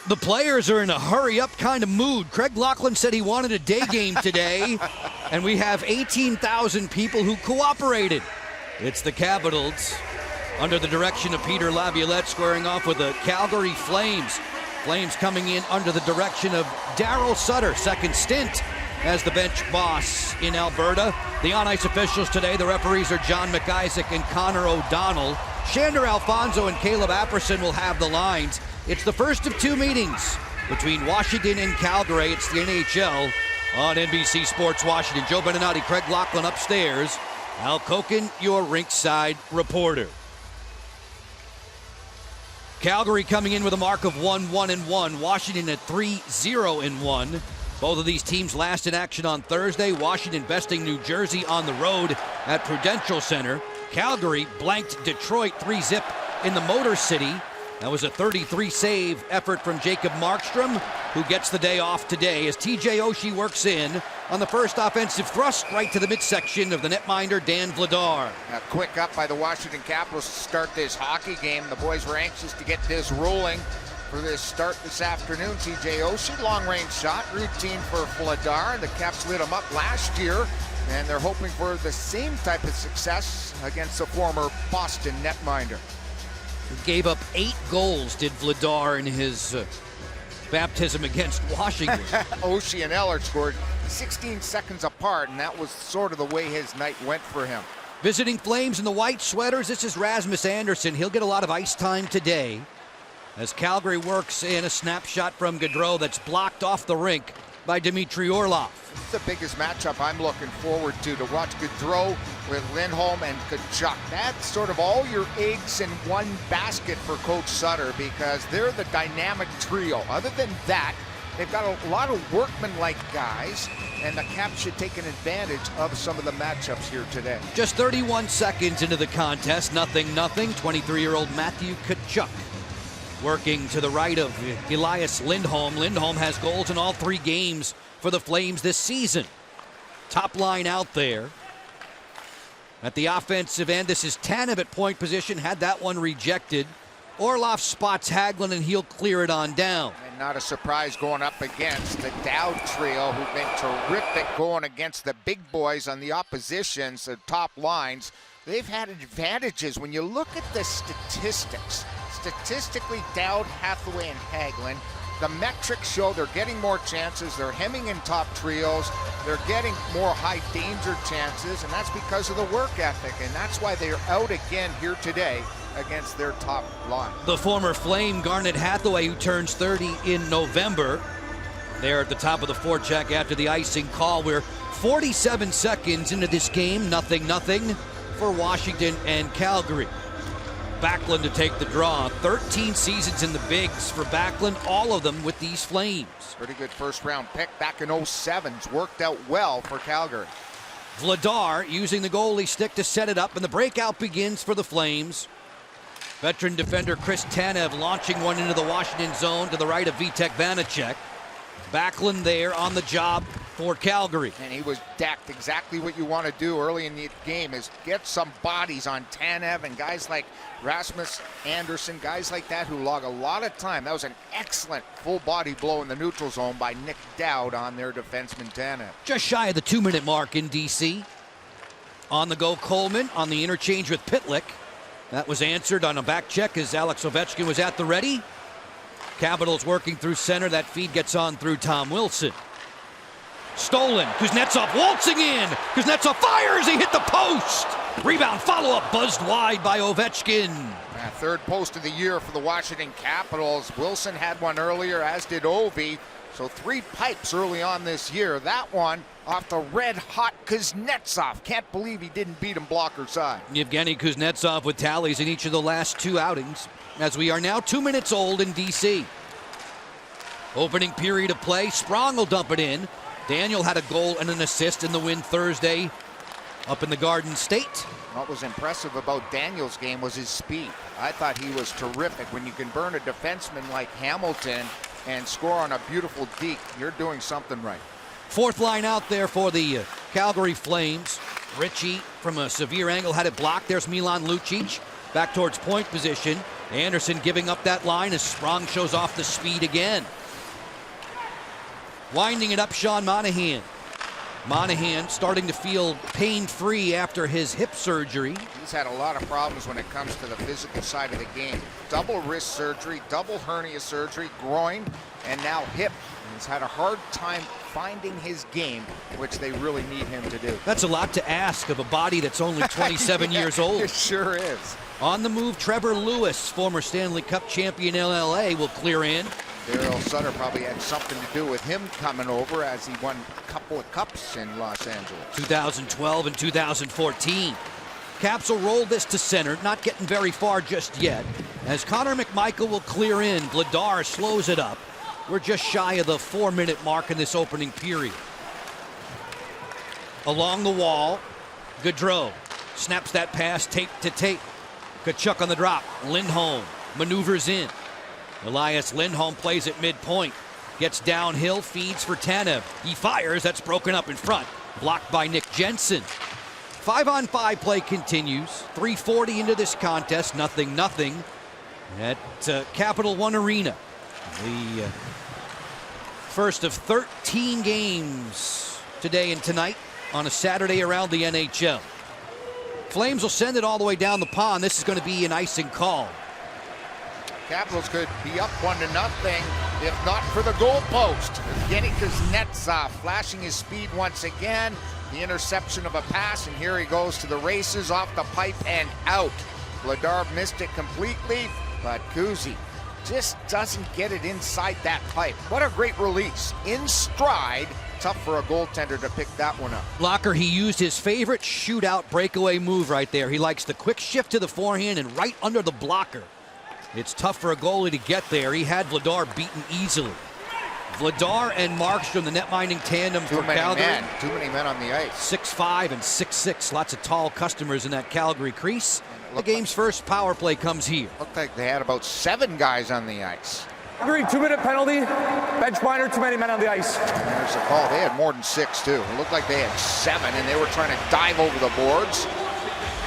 The players are in a hurry-up kind of mood. Craig Laughlin said he wanted a day game today, and we have 18,000 people who cooperated. It's the Capitals, under the direction of Peter Laviolette, squaring off with the Calgary Flames. Flames coming in under the direction of Darryl Sutter, second stint as the bench boss in Alberta. The on-ice officials today, the referees are John McIsaac and Connor O'Donnell. Shander Alfonso and Caleb Apperson will have the lines. It's the first of two meetings between Washington and Calgary. It's the NHL on NBC Sports Washington. Joe Beninati, Craig Laughlin upstairs. Al Koken, your rinkside reporter. Calgary coming in with a mark of 1-1-1. Washington at 3-0-1. Both of these teams last in action on Thursday. Washington besting New Jersey on the road at Prudential Center. Calgary blanked Detroit 3-0 in the Motor City. That was a 33-save effort from Jacob Markstrom, who gets the day off today as TJ Oshie works in on the first offensive thrust right to the midsection of the netminder Dan Vladar. A quick up by the Washington Capitals to start this hockey game. The boys were anxious to get this rolling for this start this afternoon. TJ Oshie, long-range shot, routine for Vladar, and the Caps lit him up last year, and they're hoping for the same type of success against the former Boston netminder. He gave up 8 goals, did Vladar, in his baptism against Washington. Oshie and Eller scored 16 seconds apart, and that was sort of the way his night went for him. Visiting Flames in the white sweaters, this is Rasmus Andersson. He'll get a lot of ice time today as Calgary works in a snapshot from Gaudreau that's blocked off the rink by Dmitry Orlov. It's the biggest matchup I'm looking forward to watch Gaudreau with Lindholm and Tkachuk. That's sort of all your eggs in one basket for Coach Sutter because they're the dynamic trio. Other than that, they've got a lot of workman-like guys, and the Caps should take an advantage of some of the matchups here today. Just 31 seconds into the contest, 0-0. 23-year-old Matthew Tkachuk working to the right of Elias Lindholm. Lindholm has goals in all 3 games for the Flames this season. Top line out there. At the offensive end, this is Tanev at point position, had that one rejected. Orlov spots Hagelin, and he'll clear it on down. And not a surprise going up against the Dowd trio, who've been terrific going against the big boys on the opposition's top lines. They've had advantages. When you look at the statistics, statistically, Dowd, Hathaway, and Hagelin, the metrics show they're getting more chances. They're hemming in top trios. They're getting more high danger chances, and that's because of the work ethic, and that's why they're out again here today against their top line. The former Flame Garnet Hathaway, who turns 30 in November, there at the top of the forecheck after the icing call. We're 47 seconds into this game, 0-0 for Washington and Calgary. Backlund to take the draw. 13 seasons in the bigs for Backlund, all of them with these Flames. Pretty good first-round pick back in 07's worked out well for Calgary. Vladar using the goalie stick to set it up, and the breakout begins for the Flames. Veteran defender Chris Tanev launching one into the Washington zone to the right of Vitek Vanacek. Backlund there on the job for Calgary. And he was decked. Exactly what you want to do early in the game is get some bodies on Tanev and guys like Rasmus Andersson, guys like that who log a lot of time. That was an excellent full body blow in the neutral zone by Nick Dowd on their defenseman Tanev. Just shy of the 2-minute mark in DC. On the go, Coleman on the interchange with Pitlick. That was answered on a back check as Alex Ovechkin was at the ready. Capitals working through center. That feed gets on through Tom Wilson. Stolen. Kuznetsov waltzing in. Kuznetsov fires. He hit the post. Rebound follow-up buzzed wide by Ovechkin. Third post of the year for the Washington Capitals. Wilson had one earlier, as did Ovi. So 3 pipes early on this year. That one off the red-hot Kuznetsov. Can't believe he didn't beat him blocker side. Yevgeny Kuznetsov with tallies in each of the last 2 outings, as we are now 2 minutes old in D.C. Opening period of play. Sprong will dump it in. Daniel had a goal and an assist in the win Thursday up in the Garden State. What was impressive about Daniel's game was his speed. I thought he was terrific. When you can burn a defenseman like Hamilton and score on a beautiful deke, you're doing something right. Fourth line out there for the Calgary Flames. Ritchie from a severe angle had it blocked. There's Milan Lucic back towards point position. Anderson giving up that line as Sprong shows off the speed again. Winding it up, Sean Monahan. Monahan starting to feel pain-free after his hip surgery. He's had a lot of problems when it comes to the physical side of the game. Double wrist surgery, double hernia surgery, groin, and now hip. He's had a hard time finding his game, which they really need him to do. That's a lot to ask of a body that's only 27 years old. It sure is. On the move, Trevor Lewis, former Stanley Cup champion in LA, will clear in. Daryl Sutter probably had something to do with him coming over as he won a couple of cups in Los Angeles. 2012 and 2014. Caps will roll this to center, not getting very far just yet. As Connor McMichael will clear in, Vladar slows it up. We're just shy of the 4-minute mark in this opening period. Along the wall, Gaudreau snaps that pass tape to tape. Tkachuk on the drop. Lindholm maneuvers in. Elias Lindholm plays at midpoint. Gets downhill, feeds for Tanev. He fires, that's broken up in front. Blocked by Nick Jensen. 5-on-5 play continues. 3:40 into this contest, 0-0 at Capital One Arena. The first of 13 games today and tonight on a Saturday around the NHL. Flames will send it all the way down the pond. This is going to be an icing call. Capitals could be up 1-0 if not for the goal post. Evgeny Kuznetsov flashing his speed once again. The interception of a pass, and here he goes to the races, off the pipe and out. Vladar missed it completely, but Kuzi just doesn't get it inside that pipe. What a great release. In stride. Tough for a goaltender to pick that one up. Locker, he used his favorite shootout breakaway move right there. He likes the quick shift to the forehand and right under the blocker. It's tough for a goalie to get there. He had Vladar beaten easily. Vladar and Markstrom, the net-minding tandem for Calgary. Too many men on the ice. 6'5" and 6'6". Lots of tall customers in that Calgary crease. The game's first power play comes here. Looked like they had about 7 guys on the ice. Calgary, 2-minute penalty. Bench minor, too many men on the ice. There's a call. They had more than 6, too. It looked like they had 7, and they were trying to dive over the boards.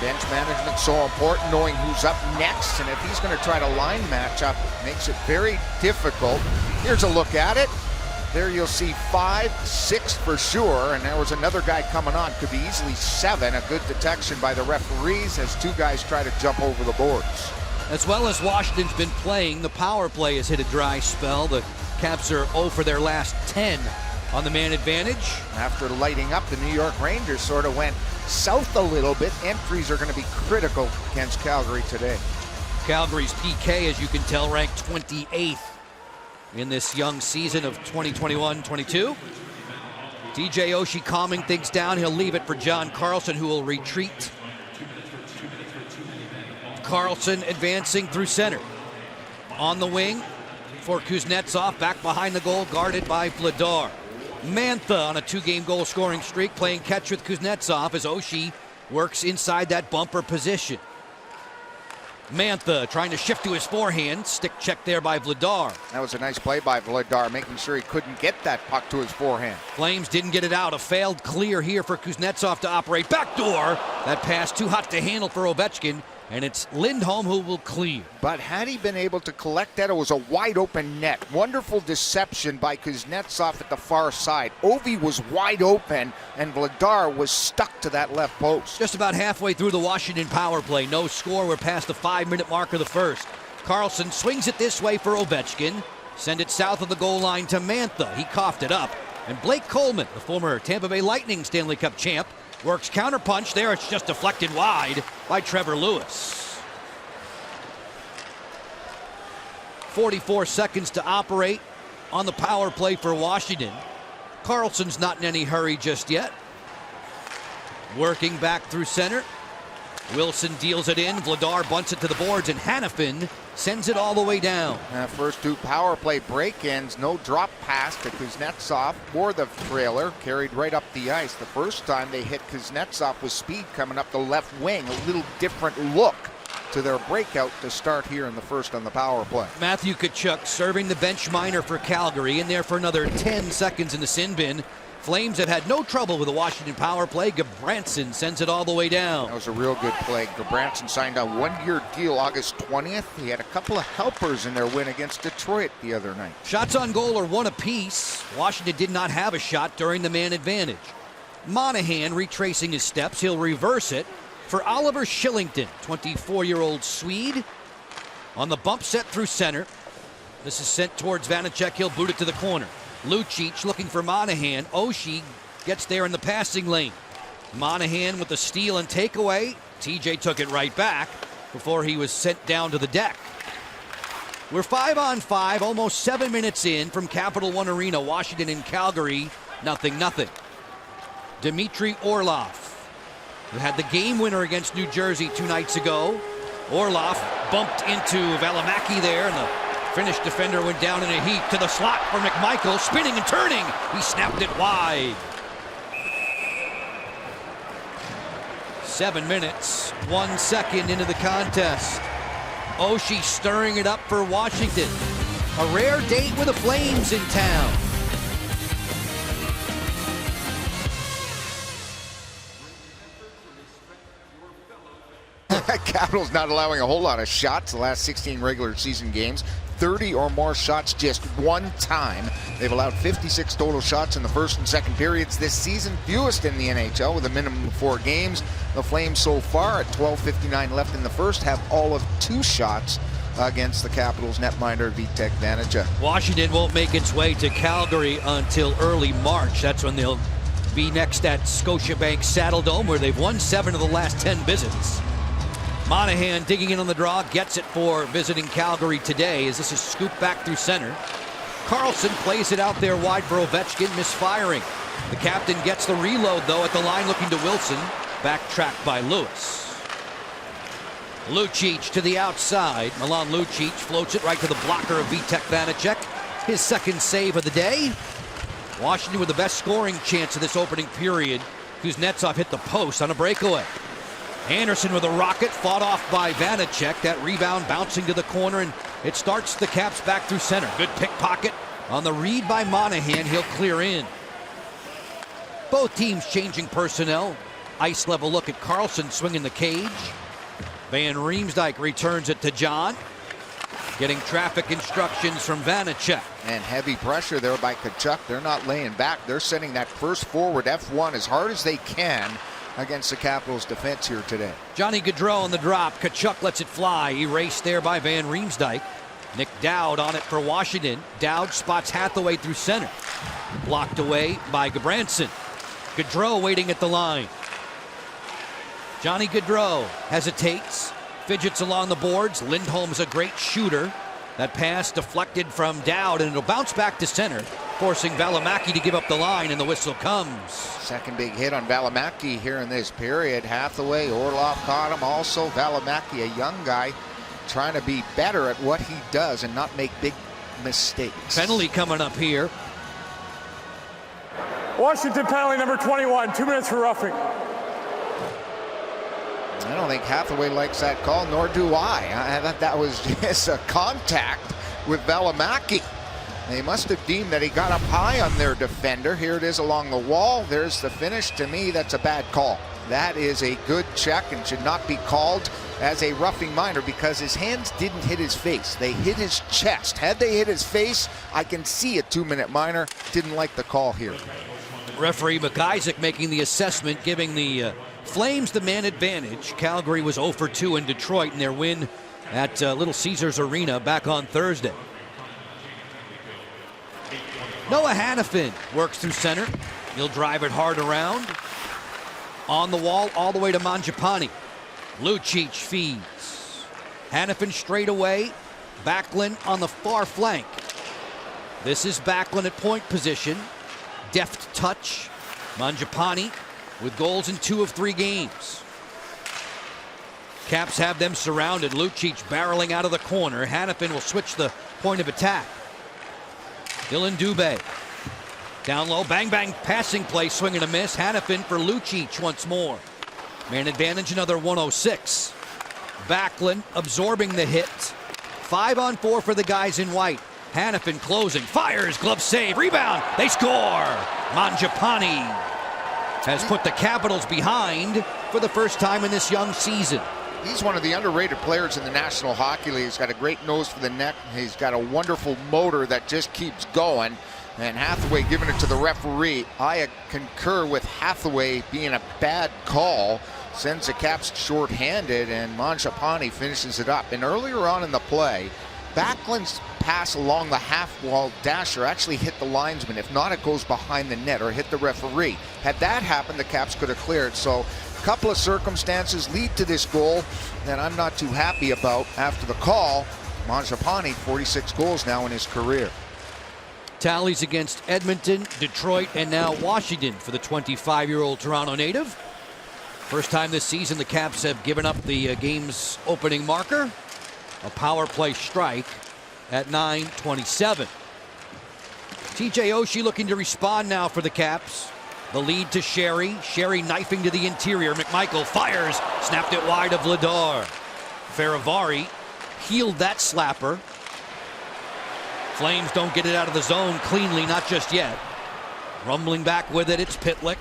Bench management so important, knowing who's up next, and if he's going to try to line match up, makes it very difficult. Here's a look at it. There you'll see 5, 6 for sure, and there was another guy coming on. Could be easily 7. A good detection by the referees as 2 guys try to jump over the boards. As well as Washington's been playing, the power play has hit a dry spell. The Caps are 0 for their last 10 on the man advantage. After lighting up, the New York Rangers sort of went south a little bit. Entries are going to be critical against Calgary today. Calgary's PK, as you can tell, ranked 28th in this young season of 2021-22. TJ Oshie calming things down. He'll leave it for John Carlson, who will retreat. Carlson advancing through center. On the wing for Kuznetsov, back behind the goal, guarded by Vladar. Mantha on a 2-game goal scoring streak, playing catch with Kuznetsov as Oshie works inside that bumper position. Mantha trying to shift to his forehand. Stick check there by Vladar. That was a nice play by Vladar, making sure he couldn't get that puck to his forehand. Flames didn't get it out. A failed clear here for Kuznetsov to operate. Backdoor. That pass too hot to handle for Ovechkin. And it's Lindholm who will clear. But had he been able to collect that, it was a wide open net. Wonderful deception by Kuznetsov at the far side. Ovi was wide open, and Vladar was stuck to that left post. Just about halfway through the Washington power play. No score. We're past the 5-minute mark of the first. Carlson swings it this way for Ovechkin. Send it south of the goal line to Mantha. He coughed it up. And Blake Coleman, the former Tampa Bay Lightning Stanley Cup champ, works counterpunch there. It's just deflected wide by Trevor Lewis. 44 seconds to operate on the power play for Washington. Carlson's not in any hurry just yet. Working back through center. Wilson deals it in. Vladar bunts it to the boards, and Hanifin sends it all the way down. First 2 power play break-ins, no drop pass to Kuznetsov or the trailer, carried right up the ice. The first time they hit Kuznetsov with speed coming up the left wing, a little different look to their breakout to start here in the first on the power play. Matthew Tkachuk serving the bench minor for Calgary, in there for another 10 seconds in the sin bin. Flames have had no trouble with the Washington power play. Gabranson sends it all the way down. That was a real good play. Gabranson signed a one-year deal August 20th. He had a couple of helpers in their win against Detroit the other night. Shots on goal are one apiece. Washington did not have a shot during the man advantage. Monahan retracing his steps. He'll reverse it for Oliver Shillington, 24-year-old Swede. On the bump set through center. This is sent towards Vanacek. He'll boot it to the corner. Lucic looking for Monahan. Oshie gets there in the passing lane. Monahan with the steal and takeaway. TJ took it right back before he was sent down to the deck. We're 5-on-5, almost 7 minutes in from Capital One Arena, Washington and Calgary, 0-0. Dmitry Orlov, who had the game winner against New Jersey 2 nights ago. Orlov bumped into Valimaki there, and the Finnish defender went down in a heap to the slot for McMichael, spinning and turning. He snapped it wide. 7 minutes, 1 second into the contest. Oshie stirring it up for Washington. A rare date with the Flames in town. Capitals not allowing a whole lot of shots the last 16 regular season games. 30 or more shots just one time. They've allowed 56 total shots in the first and second periods this season, fewest in the NHL with a minimum of 4 games. The Flames so far at 12:59 left in the first have all of 2 shots against the Capitals netminder Vitek Vanacek. Washington won't make its way to Calgary until early March. That's when they'll be next at Scotiabank Saddledome, where they've won 7 of the last 10 visits. Monahan digging in on the draw, gets it for visiting Calgary today as this is scooped back through center. Carlson plays it out there wide for Ovechkin, misfiring. The captain gets the reload though at the line looking to Wilson, backtracked by Lewis. Lucic to the outside. Milan Lucic floats it right to the blocker of Vitek Vanacek. His second save of the day. Washington with the best scoring chance of this opening period. Kuznetsov hit the post on a breakaway. Anderson with a rocket, fought off by Vanacek. That rebound bouncing to the corner, and it starts the Caps back through center. Good pickpocket on the read by Monahan. He'll clear in. Both teams changing personnel. Ice level look at Carlson swinging the cage. Van Riemsdyk returns it to John. Getting traffic instructions from Vanacek. And heavy pressure there by Tkachuk. They're not laying back. They're sending that first forward F1 as hard as they can against the Capitals defense here today. Johnny Gaudreau on the drop. Tkachuk lets it fly. Erased there by Van Riemsdyk. Nick Dowd on it for Washington. Dowd spots Hathaway through center. Blocked away by Gabranson. Gaudreau waiting at the line. Johnny Gaudreau hesitates. Fidgets along the boards. Lindholm's a great shooter. That pass deflected from Dowd, and it'll bounce back to center, forcing Valimaki to give up the line, and the whistle comes. Second big hit on Valimaki here in this period. Hathaway, Orlov caught him. Also Valimaki, a young guy, trying to be better at what he does and not make big mistakes. Penalty coming up here. Washington penalty number 21, 2 minutes for roughing. I don't think Hathaway likes that call, nor do I. I thought that was just a contact with Valimaki. They must have deemed that he got up high on their defender. Here it is along the wall. There's the finish. To me, that's a bad call. That is a good check and should not be called as a roughing minor because his hands didn't hit his face. They hit his chest. Had they hit his face, I can see a 2-minute minor. Didn't like the call here. Referee McIsaac making the assessment, giving the Flames the man advantage. Calgary was 0 for 2 in Detroit in their win at Little Caesars Arena back on Thursday. Noah Hannafin works through center. He'll drive it hard around. On the wall all the way to Mangiapane. Lucic feeds. Hannafin straight away. Backlund on the far flank. This is Backlund at point position. Deft touch. Mangiapane with goals in 2 of 3 games. Caps have them surrounded. Lucic barreling out of the corner. Hannafin will switch the point of attack. Dylan Dubé. Down low, bang bang passing play, swing and a miss. Hannafin for Lucic once more. Man advantage, another 106. Backlund absorbing the hit. 5-on-4 for the guys in white. Hannafin closing, fires, glove save, rebound, they score! Mangiapane has put the Capitals behind for the first time in this young season. He's one of the underrated players in the National Hockey League. He's got a great nose for the net. He's got a wonderful motor that just keeps going. And Hathaway giving it to the referee. I concur with Hathaway being a bad call. Sends the Caps shorthanded, and Mangiapane finishes it up. And earlier on in the play, Backlund's pass along the half-wall dasher actually hit the linesman. If not, it goes behind the net or hit the referee. Had that happened, the Caps could have cleared. So a couple of circumstances lead to this goal that I'm not too happy about after the call. Mangiapane, 46 goals now in his career. Tallies against Edmonton, Detroit, and now Washington for the 25-year-old Toronto native. First time this season the Caps have given up the game's opening marker. A power play strike at 9:27. TJ Oshie looking to respond now for the Caps. The lead to Sherry. Sherry knifing to the interior. McMichael fires. Snapped it wide of Vladar. Faravari healed that slapper. Flames don't get it out of the zone cleanly, not just yet. Rumbling back with it, it's Pitlick.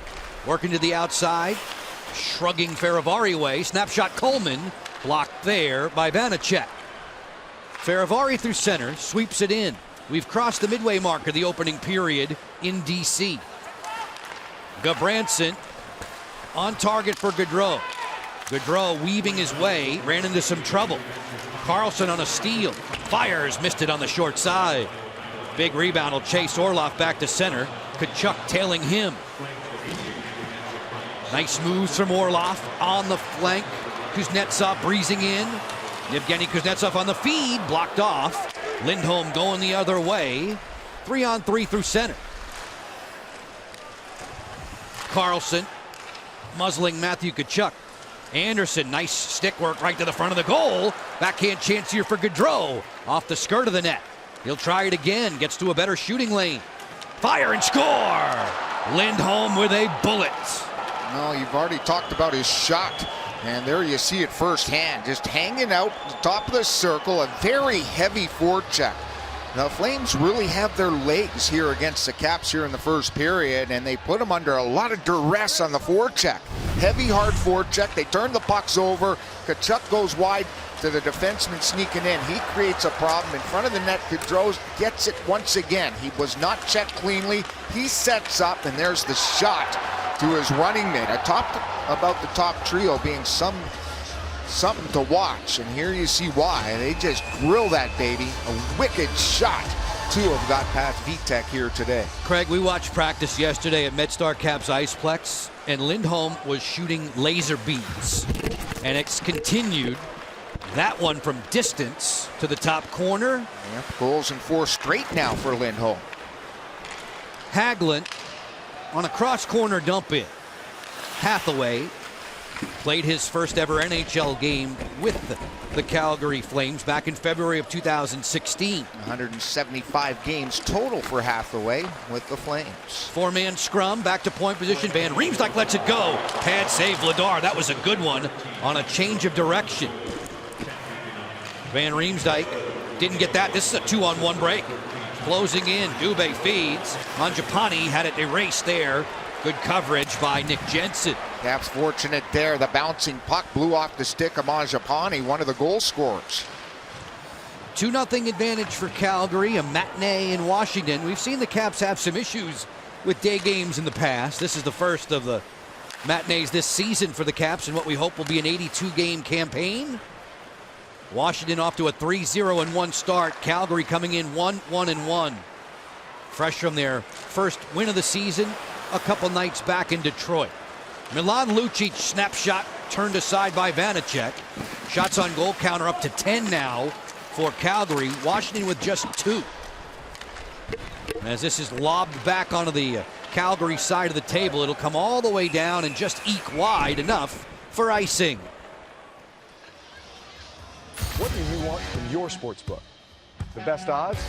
Working to the outside. Shrugging Faravari away. Snapshot Coleman. Blocked there by Vanacek. Faravari through center, sweeps it in. We've crossed the midway mark of the opening period in D.C. Gabranson on target for Gaudreau. Gaudreau weaving his way, ran into some trouble. Carlson on a steal, fires, missed it on the short side. Big rebound will chase Orlov back to center. Tkachuk tailing him. Nice moves from Orlov on the flank. Kuznetsov breezing in. Yevgeny Kuznetsov on the feed, blocked off. Lindholm going the other way. 3-on-3 through center. Carlson muzzling Matthew Tkachuk. Anderson, nice stick work right to the front of the goal. Backhand chance here for Gaudreau. Off the skirt of the net. He'll try it again. Gets to a better shooting lane. Fire and score! Lindholm with a bullet. No, you've already talked about his shot. And there you see it firsthand. Just hanging out the top of the circle. A very heavy forecheck. The Flames really have their legs here against the Caps here in the first period, and they put them under a lot of duress on the forecheck. Heavy, hard forecheck. They turn the pucks over. Tkachuk goes wide to the defenseman sneaking in. He creates a problem in front of the net. Gaudreau gets it once again. He was not checked cleanly. He sets up, and there's the shot to his running mate. I talked about the top trio being something to watch, and here you see why. They just grill that baby. A wicked shot. Two have got past Vitek here today. Craig, we watched practice yesterday at MedStar Caps Iceplex, and Lindholm was shooting laser beams, and it's continued. That one from distance to the top corner. Yep, goals in 4 straight now for Lindholm. Hagelin on a cross corner dump in. Hathaway played his first ever NHL game with the Calgary Flames back in February of 2016. 175 games total for Hathaway with the Flames. 4-man scrum, back to point position. Van Riemsdyk lets it go. Pad save Vladar. That was a good one on a change of direction. Van Riemsdyk didn't get that. This is a 2-on-1 break. Closing in, Dubé feeds. Mangiapane had it erased there. Good coverage by Nick Jensen. Caps fortunate there. The bouncing puck blew off the stick of Mangiapane, one of the goal scorers. 2-0 advantage for Calgary, a matinee in Washington. We've seen the Caps have some issues with day games in the past. This is the first of the matinees this season for the Caps in what we hope will be an 82-game campaign. Washington off to a 3-0-1 start. Calgary coming in 1-1-1. Fresh from their first win of the season a couple nights back in Detroit. Milan Lucic snapshot turned aside by Vanacek. Shots on goal counter up to 10 now for Calgary. Washington with just 2. As this is lobbed back onto the Calgary side of the table, it'll come all the way down and just eke wide enough for icing. What do you want from your sportsbook? The best odds?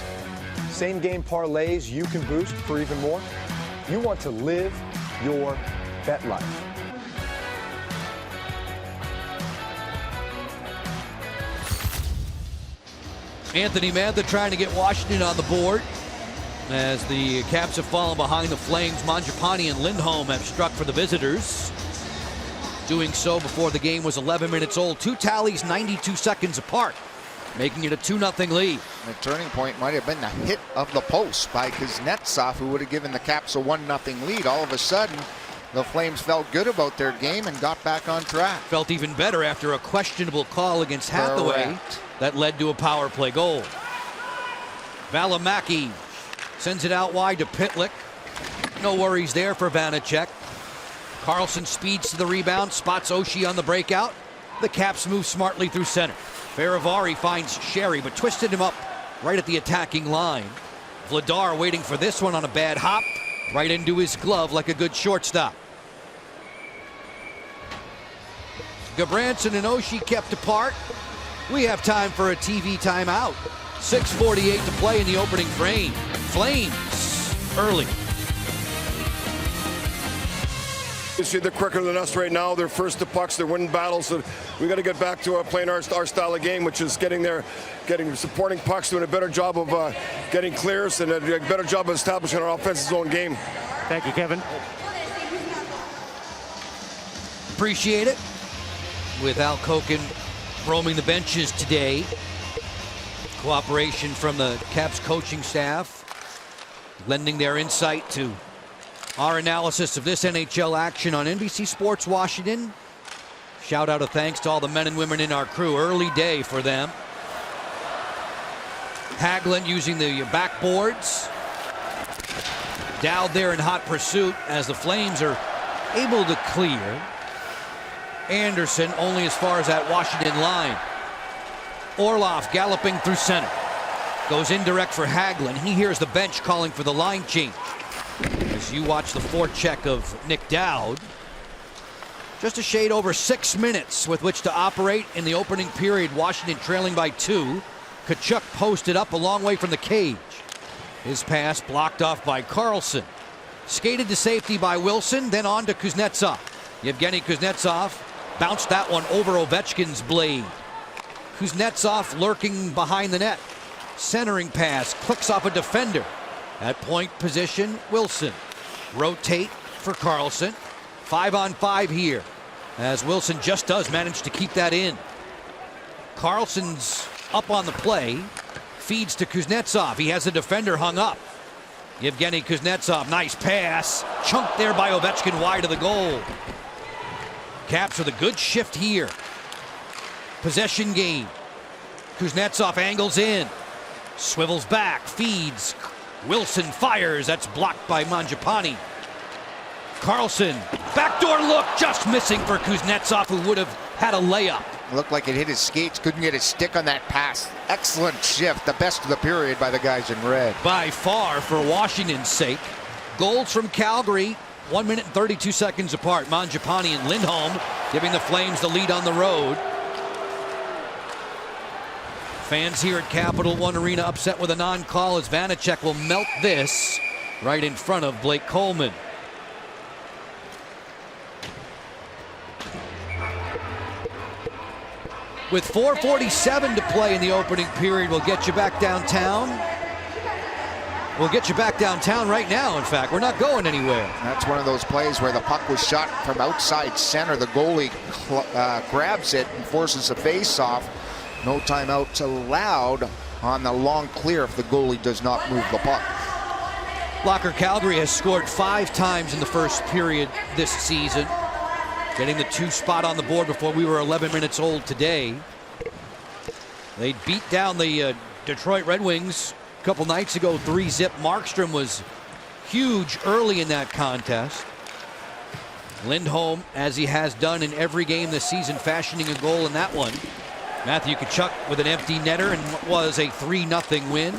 Same game parlays you can boost for even more? You want to live your bet life. Anthony Mantha trying to get Washington on the board. As the Caps have fallen behind the Flames, Mangiapane and Lindholm have struck for the visitors. Doing so before the game was 11 minutes old. Two tallies 92 seconds apart, making it a 2-0 lead. The turning point might have been the hit of the post by Kuznetsov, who would have given the Caps a 1-0 lead. All of a sudden, the Flames felt good about their game and got back on track. Felt even better after a questionable call against Hathaway. Correct. That led to a power play goal. Valimaki sends it out wide to Pitlick. No worries there for Vanacek. Carlson speeds to the rebound, spots Oshie on the breakout. The Caps move smartly through center. Farivari finds Sherry, but twisted him up right at the attacking line. Vladar waiting for this one on a bad hop, right into his glove like a good shortstop. Gabranson and Oshie kept apart. We have time for a TV timeout. 6:48 to play in the opening frame. Flames early. You see, they're quicker than us right now. They're first to pucks. They're winning battles. So we got to get back to playing our style of game, which is supporting pucks, doing a better job of getting clears, and a better job of establishing our offensive zone game. Thank you, Kevin. Appreciate it. With Al Koken roaming the benches today. Cooperation from the Caps coaching staff, lending their insight to our analysis of this NHL action on NBC Sports Washington. Shout out of thanks to all the men and women in our crew. Early day for them. Hagelin using the backboards. Dowd there in hot pursuit as the Flames are able to clear. Anderson only as far as that Washington line. Orlov galloping through center. Goes indirect for Hagelin. He hears the bench calling for the line change. As you watch the forecheck of Nick Dowd. Just a shade over 6 minutes with which to operate in the opening period. Washington trailing by 2. Tkachuk posted up a long way from the cage. His pass blocked off by Carlson. Skated to safety by Wilson, then on to Kuznetsov. Yevgeny Kuznetsov bounced that one over Ovechkin's blade. Kuznetsov lurking behind the net. Centering pass, clicks off a defender. At point position, Wilson. Rotate for Carlson. 5-on-5 here, as Wilson just does manage to keep that in. Carlson's up on the play. Feeds to Kuznetsov. He has a defender hung up. Yevgeny Kuznetsov, nice pass. Chunked there by Ovechkin wide of the goal. Caps with a good shift here. Possession game. Kuznetsov angles in. Swivels back, feeds. Wilson fires. That's blocked by Mangiapane. Carlson, backdoor look, just missing for Kuznetsov, who would have had a layup. Looked like it hit his skates, couldn't get his stick on that pass. Excellent shift, the best of the period by the guys in red. By far, for Washington's sake. Goals from Calgary, 1 minute and 32 seconds apart. Mangiapane and Lindholm giving the Flames the lead on the road. Fans here at Capital One Arena upset with a non-call as Vanacek will melt this right in front of Blake Coleman. With 4:47 to play in the opening period, we'll get you back downtown. We'll get you back downtown right now, in fact. We're not going anywhere. That's one of those plays where the puck was shot from outside center. The goalie grabs it and forces a face-off. No timeouts allowed on the long clear if the goalie does not move the puck. Locker Calgary has scored 5 times in the first period this season, getting the 2 spot on the board before we were 11 minutes old today. They beat down the Detroit Red Wings a couple nights ago, 3-0. Markstrom was huge early in that contest. Lindholm, as he has done in every game this season, fashioning a goal in that one. Matthew Tkachuk with an empty netter and what was a 3-0 win.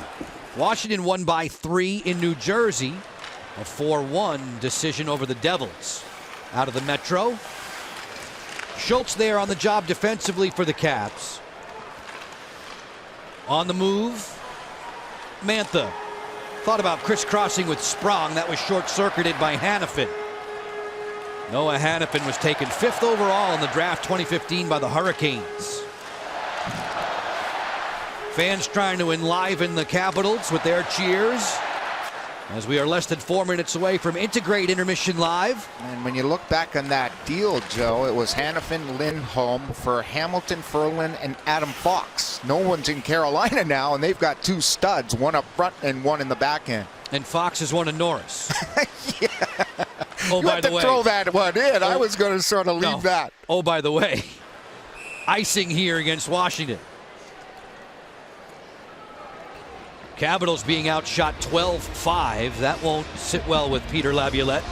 Washington won by 3 in New Jersey. A 4-1 decision over the Devils. Out of the Metro. Schultz there on the job defensively for the Caps. On the move, Mantha. Thought about crisscrossing with Sprong. That was short-circuited by Hanifin. Noah Hanifin was taken 5th overall in the draft 2015 by the Hurricanes. Fans trying to enliven the Capitals with their cheers. as we are less than 4 minutes away from Integrate Intermission Live. And when you look back on that deal, Joe, it was Hanifin, Lindholm for Hamilton, Ferland, and Adam Fox. No one's in Carolina now, and they've got 2 studs, one up front and one in the back end. And Fox is one of Norris. Yeah. Oh, you by had the to way. throw that one in. I was going to sort of leave that. Oh, by the way. Icing here against Washington. Capitals being outshot 12-5. That won't sit well with Peter Laviolette.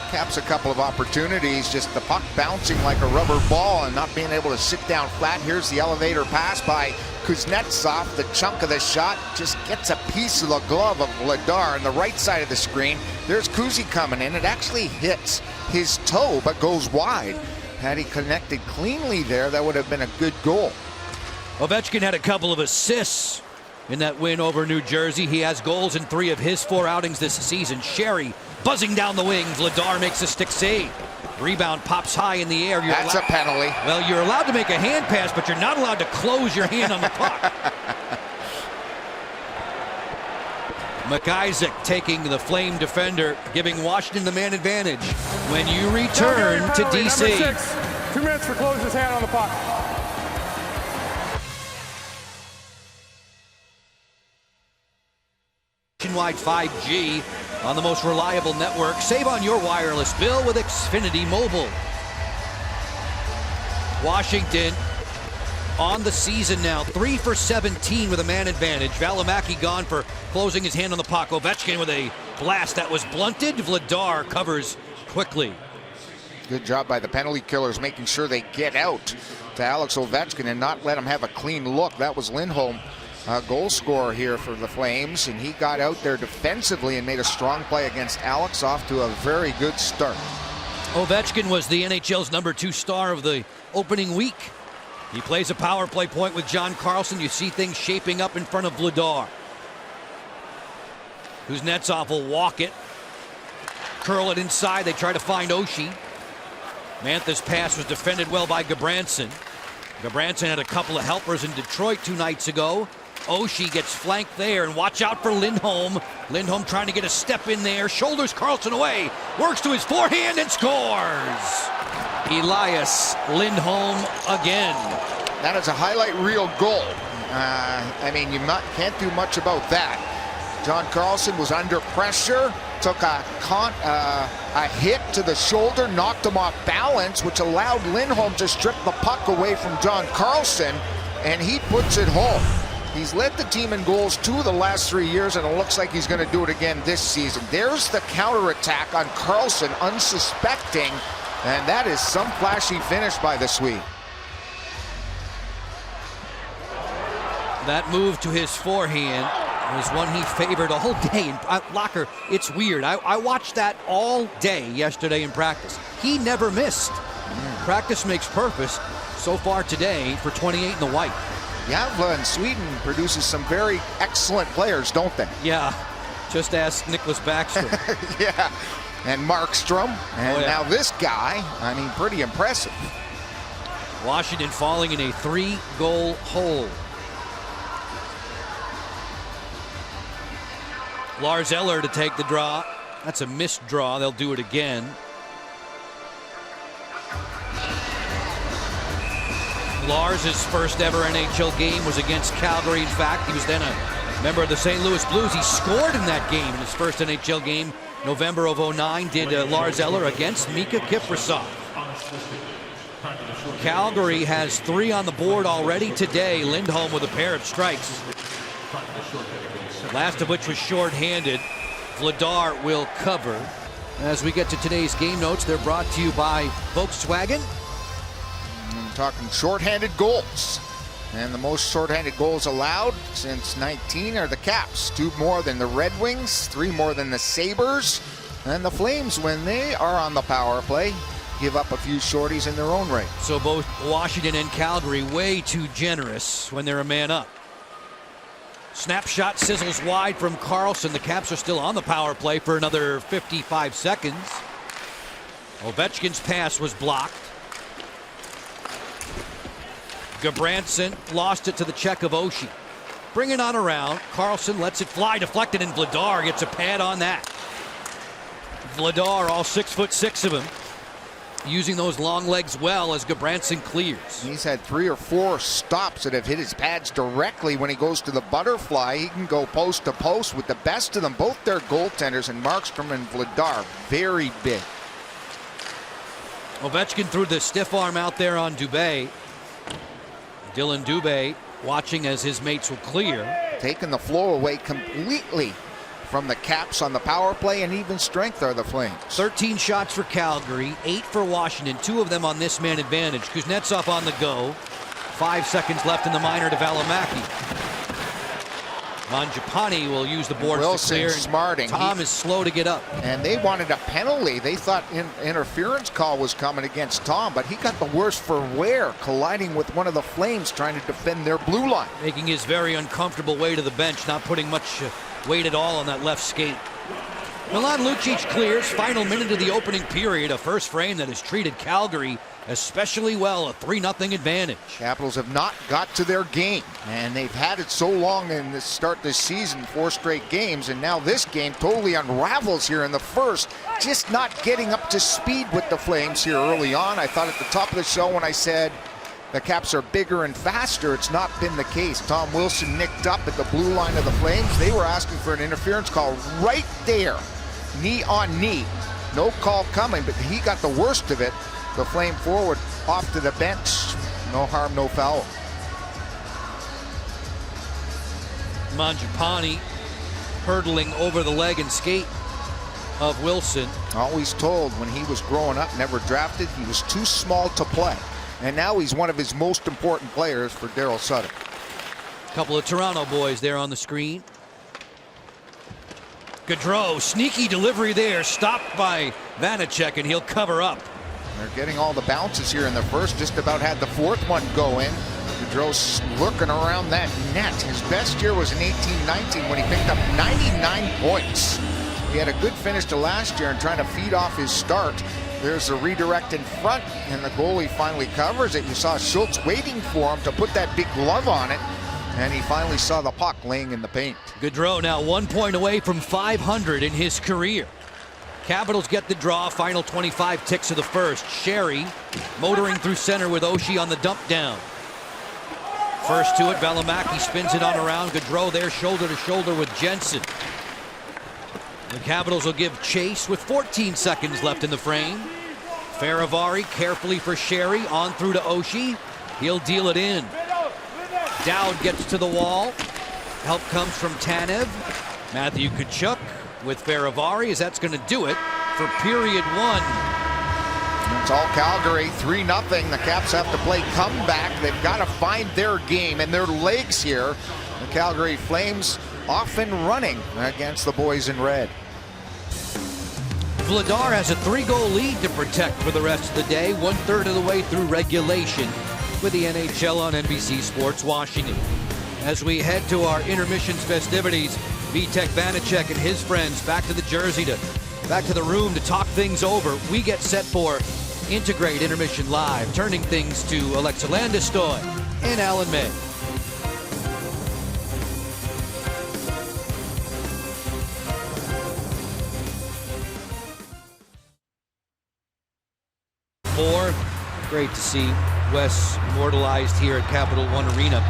Caps a couple of opportunities, just the puck bouncing like a rubber ball and not being able to sit down flat. Here's the elevator pass by Kuznetsov. The chunk of the shot just gets a piece of the glove of Vladar on the right side of the screen. There's Kuzi coming in. It actually hits his toe but goes wide. Had he connected cleanly there, that would have been a good goal. Ovechkin had a couple of assists in that win over New Jersey. He has goals in 3 of his 4 outings this season. Sherry buzzing down the wing. Vladar makes a stick save. Rebound pops high in the air. That's a penalty. Well, you're allowed to make a hand pass, but you're not allowed to close your hand on the puck. McIsaac taking the Flame defender, giving Washington the man advantage. When you return to D.C. Number 6, 2 minutes for closing his hand on the puck. Nationwide 5G on the most reliable network. Save on your wireless bill with Xfinity Mobile. Washington on the season now, 3 for 17 with a man advantage. Valimaki gone for closing his hand on the puck. Ovechkin with a blast that was blunted. Vladar covers quickly. Good job by the penalty killers making sure they get out to Alex Ovechkin and not let him have a clean look. That was Lindholm, goal scorer here for the Flames, and he got out there defensively and made a strong play against Alex, off to a very good start. Ovechkin was the NHL's number 2 star of the opening week. He plays a power play point with John Carlson. You see things shaping up in front of Vladar. Kuznetsov will walk it. Curl it inside. They try to find Oshie. Mantha's pass was defended well by Gabranson. Gabranson had a couple of helpers in Detroit 2 nights ago. Oshie gets flanked there, and watch out for Lindholm. Lindholm trying to get a step in there. Shoulders Carlson away. Works to his forehand and scores. Elias Lindholm again. That is a highlight reel goal. I mean, you can't do much about that. John Carlson was under pressure, took a hit to the shoulder, knocked him off balance, which allowed Lindholm to strip the puck away from John Carlson, and he puts it home. He's led the team in goals 2 of the last 3 years, and it looks like he's going to do it again this season. There's the counterattack on Carlson, unsuspecting, and that is some flashy finish by the Swede. That move to his forehand was one he favored all day. And Locker, it's weird. I watched that all day yesterday in practice. He never missed. Practice makes perfect. So far today for 28 in the white. Gävle in Sweden produces some very excellent players, don't they? Yeah, just ask Nicholas Backstrom. Yeah, and Markstrom, and now this guy, I mean, pretty impressive. Washington falling in a 3-goal hole. Lars Eller to take the draw. That's a missed draw. They'll do it again. Lars' first ever NHL game was against Calgary. In fact, he was then a member of the St. Louis Blues. He scored in that game in his first NHL game, November of '09. Did Lars Eller against Mika Kiprasov. Calgary has 3 on the board already today. Lindholm with a pair of strikes, last of which was shorthanded. Vladar will cover. As we get to today's game notes, they're brought to you by Volkswagen. I'm talking shorthanded goals. And the most shorthanded goals allowed since 19 are the Caps. 2 more than the Red Wings, 3 more than the Sabres. And the Flames, when they are on the power play, give up a few shorties in their own right. So both Washington and Calgary way too generous when they're a man up. Snapshot sizzles wide from Carlson. The Caps are still on the power play for another 55 seconds. Ovechkin's pass was blocked. Gabranson lost it to the check of Oshie. bring it on around. Carlson lets it fly, deflected, and Vladar gets a pad on that. Vladar, all 6'6" of him, using those long legs well as Gudbranson clears. He's had 3 or 4 stops that have hit his pads directly. When he goes to the butterfly, he can go post to post with the best of them. Both their goaltenders, and Markstrom and Vladar, very big. Ovechkin threw the stiff arm out there on Dubé. Dylan Dubé watching as his mates will clear. Taking the flow away completely from the Caps on the power play, and even strength are the Flames. 13 shots for Calgary, 8 for Washington, 2 of them on this man advantage. Kuznetsov on the go. 5 seconds left in the minor to Valimaki. Mangiapane will use the boards Wilson to clear. smarting. Tom is slow to get up. And they wanted a penalty. They thought an interference call was coming against Tom, but he got the worst for wear, colliding with one of the Flames trying to defend their blue line. Making his very uncomfortable way to the bench, not putting much weight at all on that left skate. Milan Lucic clears. Final minute of the opening period. A first frame that has treated Calgary especially well. A 3-0 advantage. Capitals have not got to their game, and they've had it so long in the start this season, 4 straight games, and now this game totally unravels here in the first. Just not getting up to speed with the Flames here early on. I thought at the top of the show when I said the Caps are bigger and faster, it's not been the case. Tom Wilson nicked up at the blue line of the Flames. They were asking for an interference call right there, knee on knee. No call coming, but he got the worst of it. The Flame forward off to the bench. No harm, no foul. Mangiapane hurdling over the leg and skate of Wilson. Always told when he was growing up, never drafted, he was too small to play. And now he's one of his most important players for Daryl Sutter. A couple of Toronto boys there on the screen. Gaudreau, sneaky delivery there, stopped by Vanacek, and he'll cover up. They're getting all the bounces here in the first. Just about had the 4th one go in. Gaudreau's looking around that net. His best year was in 18-19 when he picked up 99 points. He had a good finish to last year and trying to feed off his start. There's a redirect in front, and the goalie finally covers it. You saw Schultz waiting for him to put that big glove on it, and he finally saw the puck laying in the paint. Gaudreau now 1 point away from 500 in his career. Capitals get the draw. Final 25 ticks of the first. Sherry motoring through center with Oshie on the dump down. First to it, Valimaki spins it on around. Gaudreau there shoulder to shoulder with Jensen. The Capitals will give chase with 14 seconds left in the frame. Faravari carefully for Sherry, on through to Oshie. He'll deal it in. Dowd gets to the wall. Help comes from Tanev. Matthew Tkachuk with Faravari, as that's going to do it for period 1. It's all Calgary, 3-0. The Caps have to play comeback. They've got to find their game and their legs here. The Calgary Flames off and running against the boys in red. Vladar has a 3-goal lead to protect for the rest of the day, 1/3 of the way through regulation with the NHL on NBC Sports Washington. As we head to our intermissions festivities, Vitek Vanacek and his friends back to the jersey, back to the room to talk things over. We get set for Integrate Intermission Live, turning things to Alexa Landestoy and Alan May. Great to see Wes immortalized here at Capital One Arena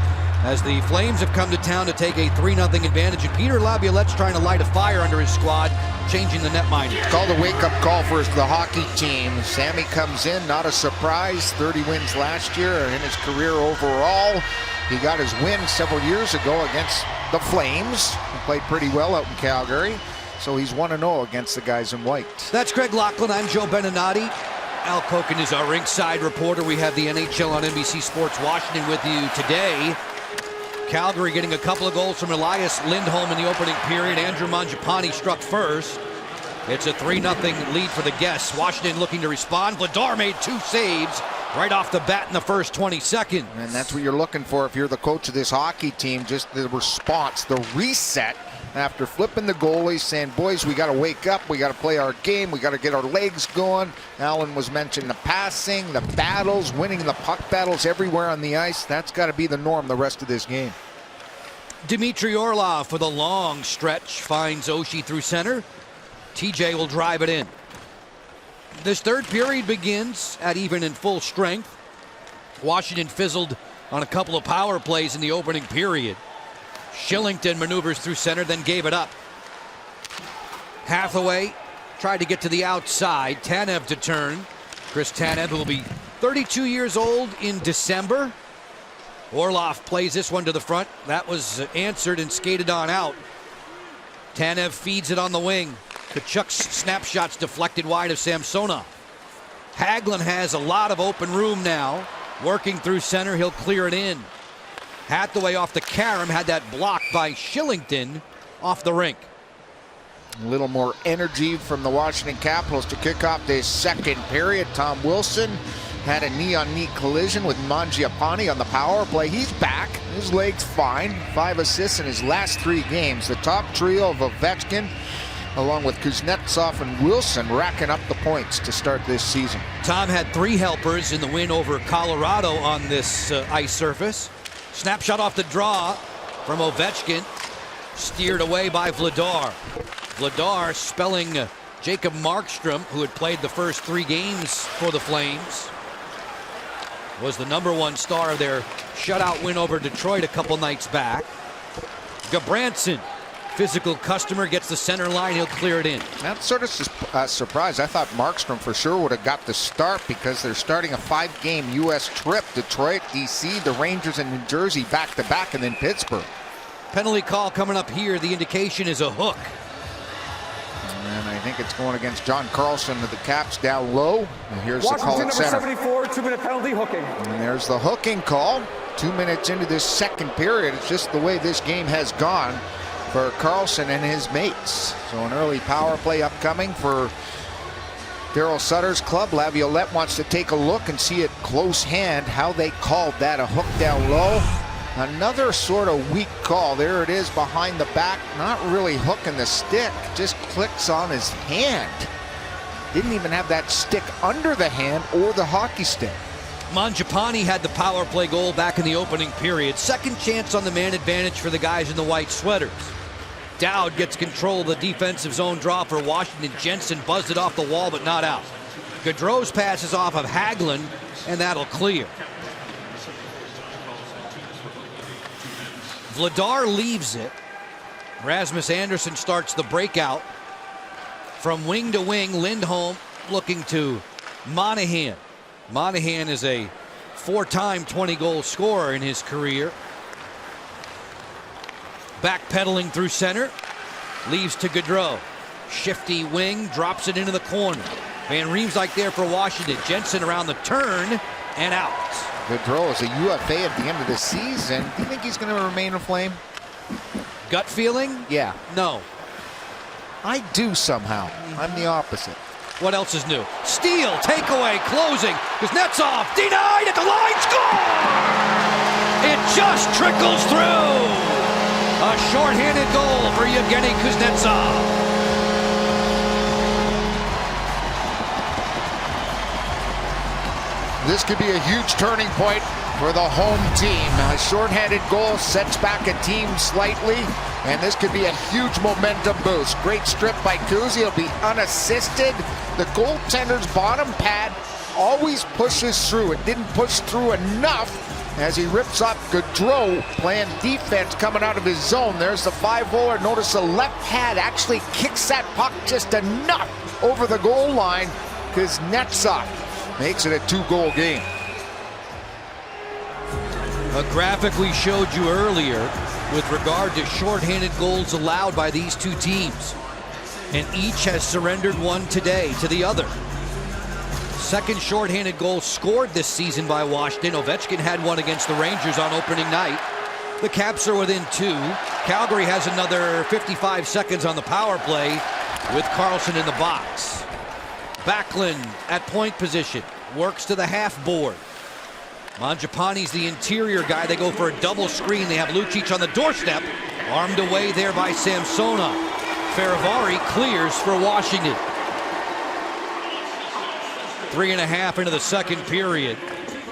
as the Flames have come to town to take a 3-0 advantage, and Peter Laviolette's trying to light a fire under his squad, changing the netminder. It's called a wake-up call for the hockey team. Sammy comes in, not a surprise. 30 wins last year in his career overall. He got his win several years ago against the Flames. He played pretty well out in Calgary, so he's 1-0 against the guys in white. That's Greg Laughlin. I'm Joe Beninati. Al Koken is our rinkside reporter. We have the NHL on NBC Sports Washington with you today. Calgary getting a couple of goals from Elias Lindholm in the opening period. Andrew Mangiapane struck first. It's a 3-0 lead for the guests. Washington looking to respond. Vladar made 2 saves right off the bat in the first 20 seconds. And that's what you're looking for if you're the coach of this hockey team, just the response, the reset after flipping the goalie, saying, boys, we got to wake up, we got to play our game, we got to get our legs going. Alan was mentioning the passing, the battles, winning the puck battles everywhere on the ice. That's got to be the norm the rest of this game. Dmitry Orlov for the long stretch finds Oshie through center. TJ will drive it in. This third period begins at even and full strength. Washington fizzled on a couple of power plays in the opening period. Shillington maneuvers through center, then gave it up. Hathaway tried to get to the outside. Tanev to turn. Chris Tanev, who will be 32 years old in December. Orlov plays this one to the front. That was answered and skated on out. Tanev feeds it on the wing. Kachuk's snapshots deflected wide of Samsonov. Hagelin has a lot of open room now. Working through center, he'll clear it in. Hathaway off the carom, had that blocked by Shillington off the rink. A little more energy from the Washington Capitals to kick off this second period. Tom Wilson had a knee-on-knee collision with Mangiapane on the power play. He's back. His leg's fine. 5 assists in his last 3 games. The top trio of Ovechkin, along with Kuznetsov and Wilson, racking up the points to start this season. Tom had 3 helpers in the win over Colorado on this ice surface. Snapshot off the draw from Ovechkin. Steered away by Vladar. Vladar spelling Jacob Markstrom, who had played the first 3 games for the Flames. Was the #1 star of their shutout win over Detroit a couple nights back. Gabranson, physical customer, gets the center line. He'll clear it in. That's sort of surprised. I thought Markstrom for sure would have got the start because they're starting a 5-game U.S. trip. Detroit, D.C., the Rangers, and New Jersey back-to-back, and then Pittsburgh. Penalty call coming up here. The indication is a hook. And I think it's going against John Carlson with the Caps down low. And here's the call Washington, at number center. 74, 2-minute penalty, hooking. And there's the hooking call. 2 minutes into this second period. It's just the way this game has gone for Carlson and his mates. So an early power play upcoming for Daryl Sutter's club. Laviolette wants to take a look and see at close hand how they called that a hook down low. Another sort of weak call. There it is behind the back. Not really hooking the stick. Just clicks on his hand. Didn't even have that stick under the hand or the hockey stick. Mangiapane had the power play goal back in the opening period. Second chance on the man advantage for the guys in the white sweaters. Dowd gets control of the defensive zone draw for Washington. Jensen buzzed it off the wall, but not out. Gaudreau's passes off of Hagelin, and that'll clear. Vladar leaves it. Rasmus Andersson starts the breakout. From wing to wing, Lindholm looking to Monahan. Monahan is a 4-time 20-goal scorer in his career. Backpedaling through center. Leaves to Gaudreau. Shifty wing, drops it into the corner. Van Riemsdyk there for Washington. Jensen around the turn and out. Gaudreau is a UFA at the end of the season. Do you think he's going to remain a Flame? Gut feeling? Yeah. No. I do somehow. I'm the opposite. What else is new? Steal, takeaway, closing. Kuznetsov denied at the line, score! It just trickles through. A shorthanded goal for Yevgeny Kuznetsov. This could be a huge turning point for the home team. A shorthanded goal sets back a team slightly, and this could be a huge momentum boost. Great strip by Kuzi. It'll be unassisted. The goaltender's bottom pad always pushes through. It didn't push through enough as he rips up Gaudreau playing defense coming out of his zone. There's the 5-voler. Notice the left pad actually kicks that puck just enough over the goal line because Kuznetsov makes it a 2-goal game. A graphic we showed you earlier with regard to shorthanded goals allowed by these two teams. And each has surrendered one today to the other. Second shorthanded goal scored this season by Washington. Ovechkin had one against the Rangers on opening night. The Caps are within 2. Calgary has another 55 seconds on the power play with Carlson in the box. Backlund at point position, works to the half board. Mangiapane's the interior guy. They go for a double screen. They have Lucic on the doorstep. Armed away there by Samsonov. Faravari clears for Washington. 3.5 into the second period.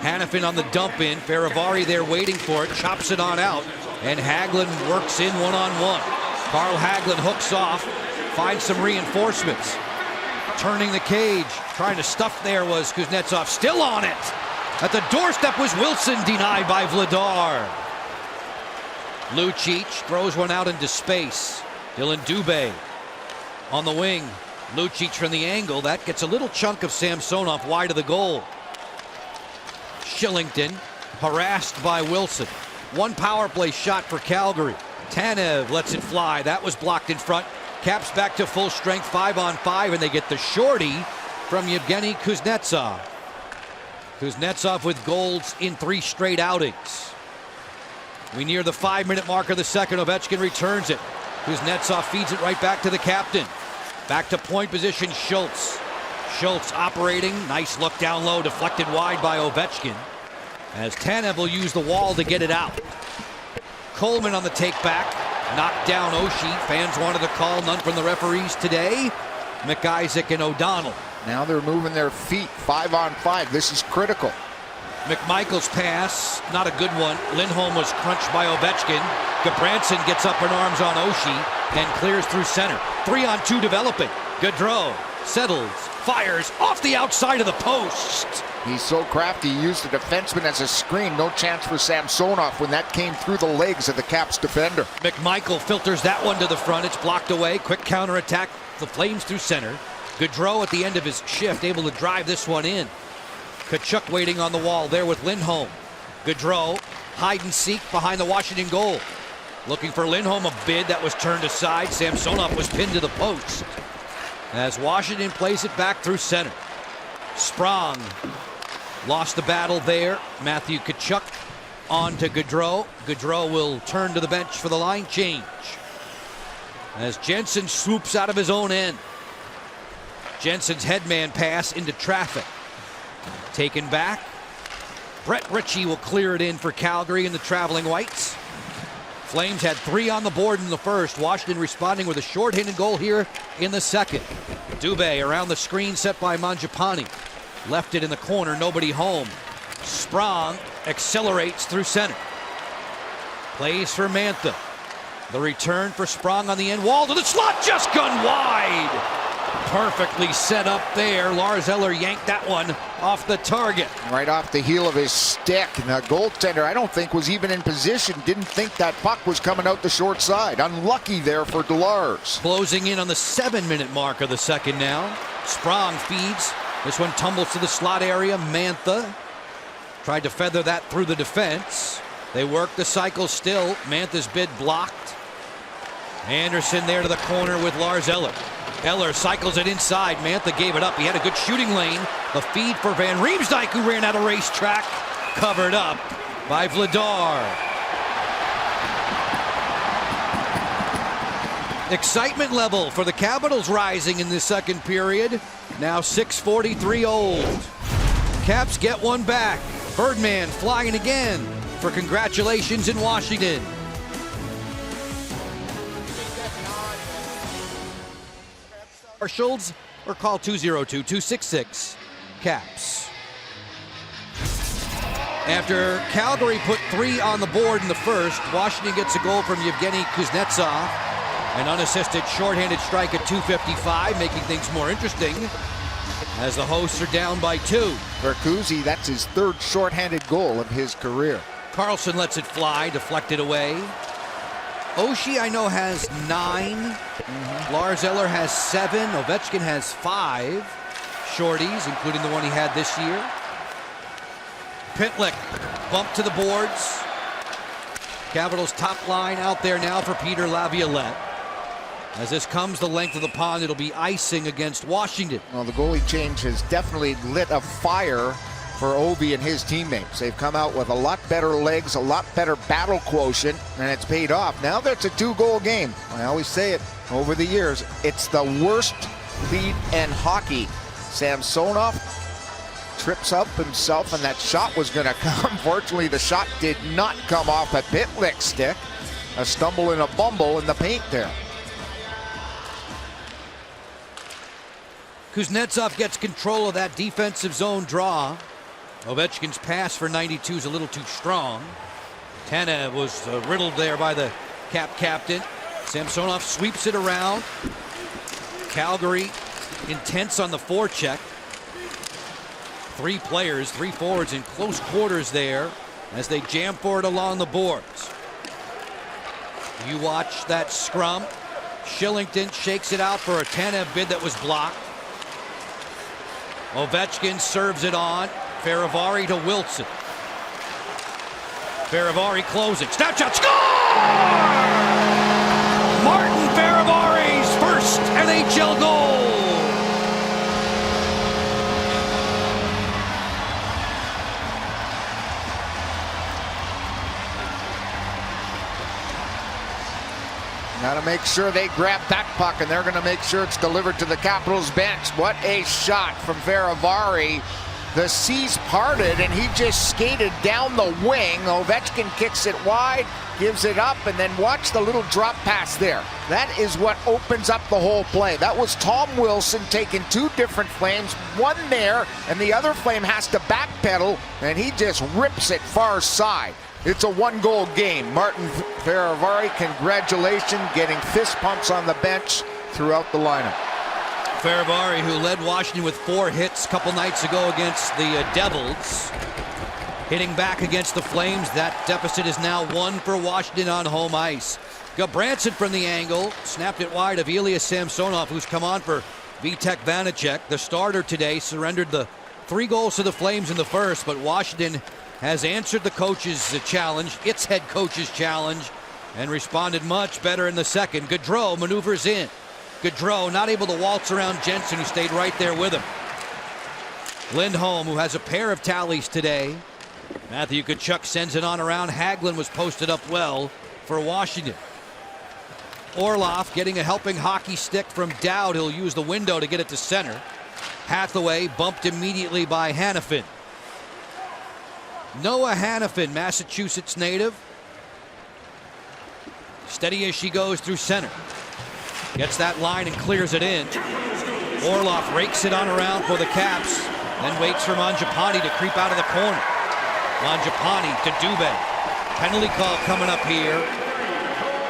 Hanifin on the dump in. Faravari there waiting for it. Chops it on out. And Hagelin works in one-on-one. Carl Hagelin hooks off, finds some reinforcements. Turning the cage, trying to stuff there was Kuznetsov, still on it. At the doorstep was Wilson, denied by Vladar. Lucic throws one out into space. Dylan Dubé on the wing. Lucic from the angle. That gets a little chunk of Samsonov wide of the goal. Shillington harassed by Wilson. One power play shot for Calgary. Tanev lets it fly. That was blocked in front. Caps back to full strength, 5-on-5, and they get the shorty from Yevgeny Kuznetsov. Kuznetsov with goals in 3 straight outings. We near the 5-minute mark of the second. Ovechkin returns it. Kuznetsov feeds it right back to the captain. Back to point position, Schultz. Schultz operating. Nice look down low, deflected wide by Ovechkin. As Tanev will use the wall to get it out. Coleman on the take back. Knocked down Oshie. Fans wanted a call, none from the referees today. McIsaac and O'Donnell. Now they're moving their feet, 5-on-5. This is critical. McMichael's pass, not a good one. Lindholm was crunched by Ovechkin. Gabranson gets up in arms on Oshie and clears through center. 3-on-2 developing. Gaudreau settles, fires off the outside of the post. He's so crafty, he used the defenseman as a screen. No chance for Samsonov when that came through the legs of the Caps defender. McMichael filters that one to the front. It's blocked away. Quick counterattack. The Flames through center. Gaudreau at the end of his shift able to drive this one in. Tkachuk waiting on the wall there with Lindholm. Gaudreau hide and seek behind the Washington goal. Looking for Lindholm, a bid that was turned aside. Samsonov was pinned to the post. As Washington plays it back through center. Sprong lost the battle there. Matthew Tkachuk on to Gaudreau. Gaudreau will turn to the bench for the line change. As Jensen swoops out of his own end. Jensen's headman pass into traffic. Taken back. Brett Ritchie will clear it in for Calgary in the traveling whites. Flames had 3 on the board in the first. Washington responding with a short-handed goal here in the second. Dubé around the screen set by Mangiapane. Left it in the corner, nobody home. Sprong accelerates through center. Plays for Mantha. The return for Sprong on the end wall to the slot, just gone wide. Perfectly set up there. Lars Eller yanked that one off the target. Right off the heel of his stick. And the goaltender, I don't think, was even in position. Didn't think that puck was coming out the short side. Unlucky there for Lars. Closing in on the 7-minute mark of the second now. Sprong feeds. This one tumbles to the slot area. Mantha tried to feather that through the defense. They work the cycle still. Mantha's bid blocked. Anderson there to the corner with Lars Eller. Eller cycles it inside. Mantha gave it up. He had a good shooting lane. The feed for Van Riemsdyk, who ran out of racetrack. Covered up by Vladar. Excitement level for the Capitals rising in the second period. Now 6:43 old. Caps get one back. Birdman flying again for congratulations in Washington. Marshals or call 202-266-CAPS. After Calgary put 3 on the board in the first, Washington gets a goal from Yevgeny Kuznetsov. An unassisted shorthanded strike at 2:55, making things more interesting as the hosts are down by 2. For Kuzi, that's his 3rd shorthanded goal of his career. Carlson lets it fly, deflected away. Oshie, I know, has 9. Lars Eller has 7. Ovechkin has 5 shorties, including the one he had this year. Pitlick bumped to the boards. Capitals top line out there now for Peter Laviolette. As this comes the length of the pond, it'll be icing against Washington. Well, the goalie change has definitely lit a fire for Ovi and his teammates. They've come out with a lot better legs, a lot better battle quotient, and it's paid off. Now that's a 2-goal game. I always say it over the years. It's the worst lead in hockey. Samsonov trips up himself, and that shot was going to come. Fortunately, the shot did not come off a Pitlick stick. A stumble and a bumble in the paint there. Kuznetsov gets control of that defensive zone draw. Ovechkin's pass for 92 is a little too strong. Tanev was riddled there by the captain. Samsonov sweeps it around. Calgary intense on the forecheck. 3 players, 3 forwards in close quarters there as they jam for it along the boards. You watch that scrum. Shillington shakes it out for a Tanev bid that was blocked. Ovechkin serves it on. Feravari to Wilson. Feravari closing. Snapshot. Score! Martin Feravari's first NHL goal. Got to make sure they grab that puck, and they're going to make sure it's delivered to the Capitals bench. What a shot from Feravari. The seas parted, and he just skated down the wing. Ovechkin kicks it wide, gives it up, and then watch the little drop pass there. That is what opens up the whole play. That was Tom Wilson taking 2 different Flames, one there, and the other Flame has to backpedal, and he just rips it far side. It's a 1-goal game. Martin Feravari, congratulations, getting fist pumps on the bench throughout the lineup. Feravari, who led Washington with 4 hits a couple nights ago against the Devils, hitting back against the Flames. That deficit is now 1 for Washington on home ice. Gabranson from the angle, snapped it wide of Ilya Samsonov, who's come on for Vitek Vanacek. The starter today surrendered the 3 goals to the Flames in the first, but Washington has answered the coach's challenge, its head coach's challenge, and responded much better in the second. Gaudreau maneuvers in. Gaudreau not able to waltz around Jensen, who stayed right there with him. Lindholm, who has a pair of tallies today. Matthew Tkachuk sends it on around. Hagelin was posted up well for Washington. Orlov getting a helping hockey stick from Dowd. He'll use the window to get it to center. Hathaway bumped immediately by Hanifin. Noah Hanifin, Massachusetts native. Steady as she goes through center. Gets that line and clears it in. Orlov rakes it on around for the Caps. Then waits for Mangiapane to creep out of the corner. Mangiapane to Dubé. Penalty call coming up here.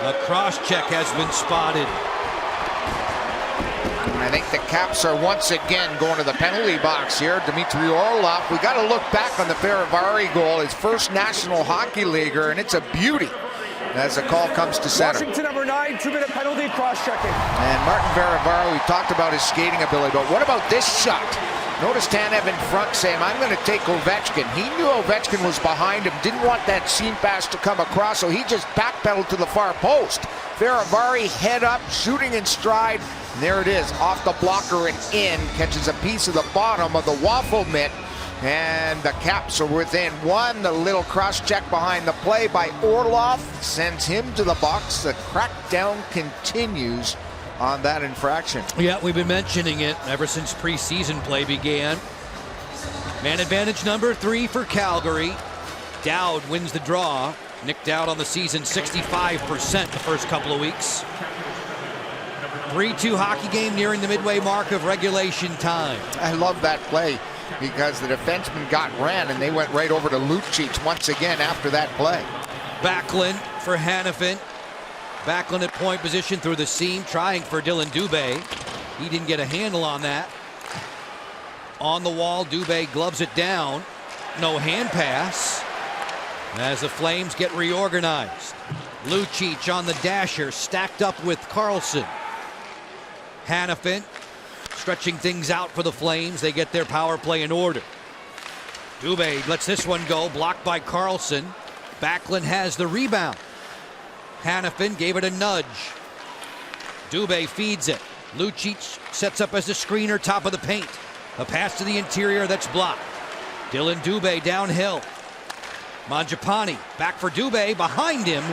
A cross check has been spotted. I think the Caps are once again going to the penalty box here. Dmitry Orlov. We got to look back on the Feravari goal, his first National Hockey Leaguer, and it's a beauty as the call comes to center. Washington number 9, 2-minute penalty, cross-checking. And Martin Feravari, we talked about his skating ability, but what about this shot? Notice Tanev in front saying, I'm going to take Ovechkin. He knew Ovechkin was behind him, didn't want that seam pass to come across, so he just backpedaled to the far post. Feravari head up, shooting in stride. And there it is, off the blocker and in, catches a piece of the bottom of the waffle mitt, and the Caps are within 1. The little cross-check behind the play by Orlov sends him to the box. The crackdown continues on that infraction. Yeah, we've been mentioning it ever since preseason play began. Man advantage number 3 for Calgary. Dowd wins the draw. Nick Dowd on the season 65% the first couple of weeks. 3-2 hockey game nearing the midway mark of regulation time. I love that play because the defenseman ran and they went right over to Lucic once again after that play. Backlund for Hanifin. Backlund at point position through the seam, trying for Dylan Dubé. He didn't get a handle on that. On the wall, Dubé gloves it down. No hand pass as the Flames get reorganized. Lucic on the dasher, stacked up with Carlson. Hanifin stretching things out for the Flames. They get their power play in order. Dubé lets this one go, blocked by Carlson. Backlund has the rebound. Hanifin gave it a nudge. Dubé feeds it. Lucic sets up as a screener, top of the paint. A pass to the interior that's blocked. Dylan Dubé downhill. Mangiapane back for Dubé, behind him,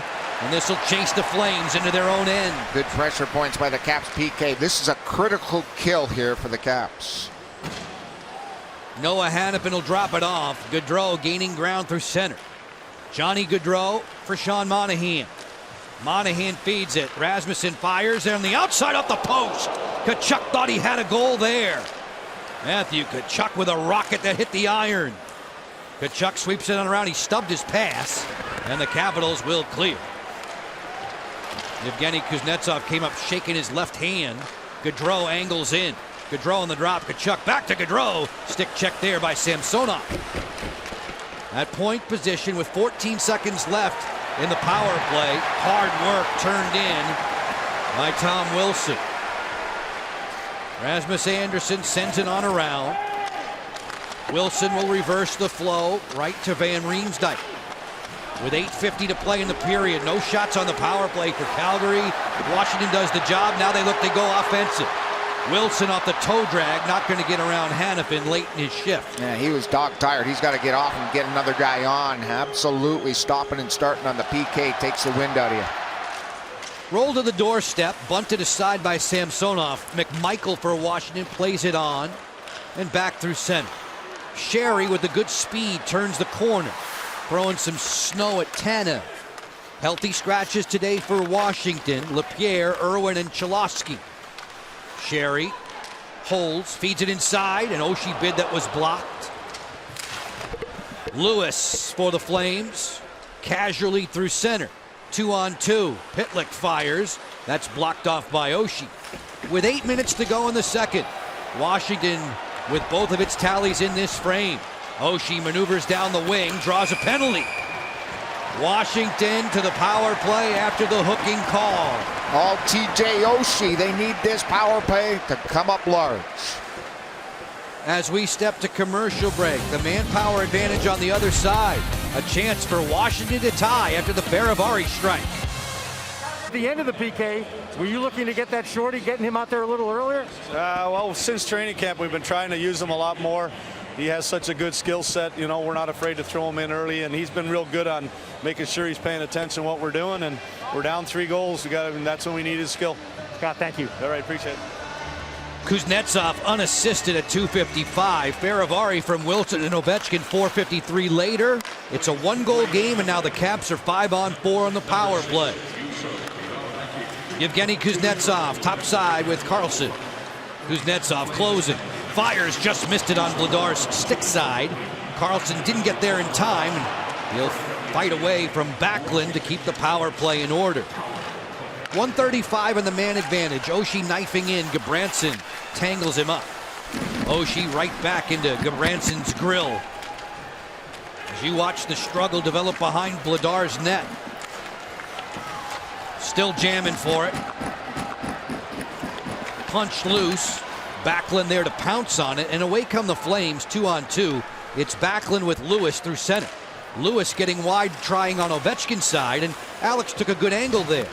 and this will chase the Flames into their own end. Good pressure points by the Caps PK. This is a critical kill here for the Caps. Noah Hanifin will drop it off. Gaudreau gaining ground through center. Johnny Gaudreau for Sean Monahan. Monahan feeds it. Rasmussen fires on the outside off the post. Tkachuk thought he had a goal there. Matthew Tkachuk with a rocket that hit the iron. Tkachuk sweeps it on around. He stubbed his pass, and the Capitals will clear. Evgeny Kuznetsov came up shaking his left hand. Gaudreau angles in. Gaudreau on the drop. Tkachuk back to Gaudreau. Stick check there by Samsonov. At point position with 14 seconds left in the power play. Hard work turned in by Tom Wilson. Rasmus Andersson sends it on around. Wilson will reverse the flow right to Van Riemsdyk. With 8:50 to play in the period, no shots on the power play for Calgary. Washington does the job. Now they look to go offensive. Wilson off the toe drag, not going to get around Hanifin late in his shift. Yeah, he was dog tired. He's got to get off and get another guy on. Absolutely stopping and starting on the PK takes the wind out of you. Roll to the doorstep, bunted aside by Samsonov. McMichael for Washington plays it on and back through center. Sherry with the good speed turns the corner, throwing some snow at Tanev. Healthy scratches today for Washington. LaPierre, Irwin, and Cholowski. Sherry holds, feeds it inside, an Oshie bid that was blocked. Lewis for the Flames, casually through center. 2-on-2. Pitlick fires. That's blocked off by Oshie. With 8 minutes to go in the second, Washington with both of its tallies in this frame. Oshie maneuvers down the wing, draws a penalty. Washington to the power play after the hooking call. All TJ Oshie. They need this power play to come up large. As we step to commercial break, the manpower advantage on the other side. A chance for Washington to tie after the Faravari strike. At the end of the PK, were you looking to get that shorty, getting him out there a little earlier? Well, since training camp, we've been trying to use him a lot more. He has such a good skill set. You know, we're not afraid to throw him in early, and he's been real good on making sure he's paying attention to what we're doing. And we're down 3 goals. And that's when we need his skill. Scott, thank you. All right, appreciate it. Kuznetsov unassisted at 2:55. Faravari from Wilson and Ovechkin 4:53 later. It's a 1-goal game, and now the Caps are 5-on-4 on the power play. Evgeny Kuznetsov topside with Carlson. Kuznetsov closing. Fires, just missed it on Vladar's stick side. Carlson didn't get there in time, and he'll fight away from Backlund to keep the power play in order. 135 in the man advantage. Oshie knifing in. Gabranson tangles him up. Oshie right back into Gabranson's grill. As you watch the struggle develop behind Vladar's net. Still jamming for it. Punched loose. Backlund there to pounce on it, and away come the Flames 2-on-2. It's Backlund with Lewis through center. Lewis getting wide, trying on Ovechkin's side, and Alex took a good angle there.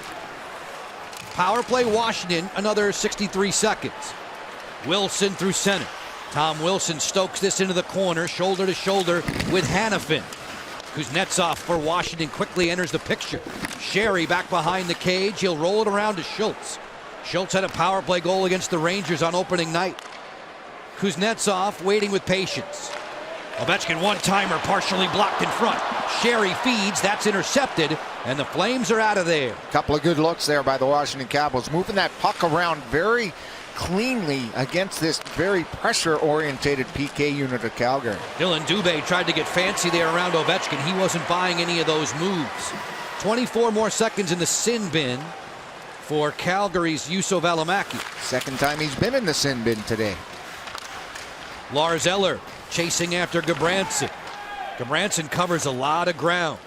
Power play Washington, another 63 seconds. Wilson through center. Tom Wilson stokes this into the corner, shoulder to shoulder with Hanifin. Kuznetsov for Washington quickly enters the picture. Sherry back behind the cage. He'll roll it around to Schultz. Schultz had a power play goal against the Rangers on opening night. Kuznetsov waiting with patience. Ovechkin one-timer partially blocked in front. Sherry feeds, that's intercepted, and the Flames are out of there. Couple of good looks there by the Washington Capitals, moving that puck around very cleanly against this very pressure-orientated PK unit of Calgary. Dylan Dubé tried to get fancy there around Ovechkin. He wasn't buying any of those moves. 24 more seconds in the sin bin for Calgary's Juuso Välimäki. Second time he's been in the sin bin today. Lars Eller chasing after Gabranson. Gabranson covers a lot of ground.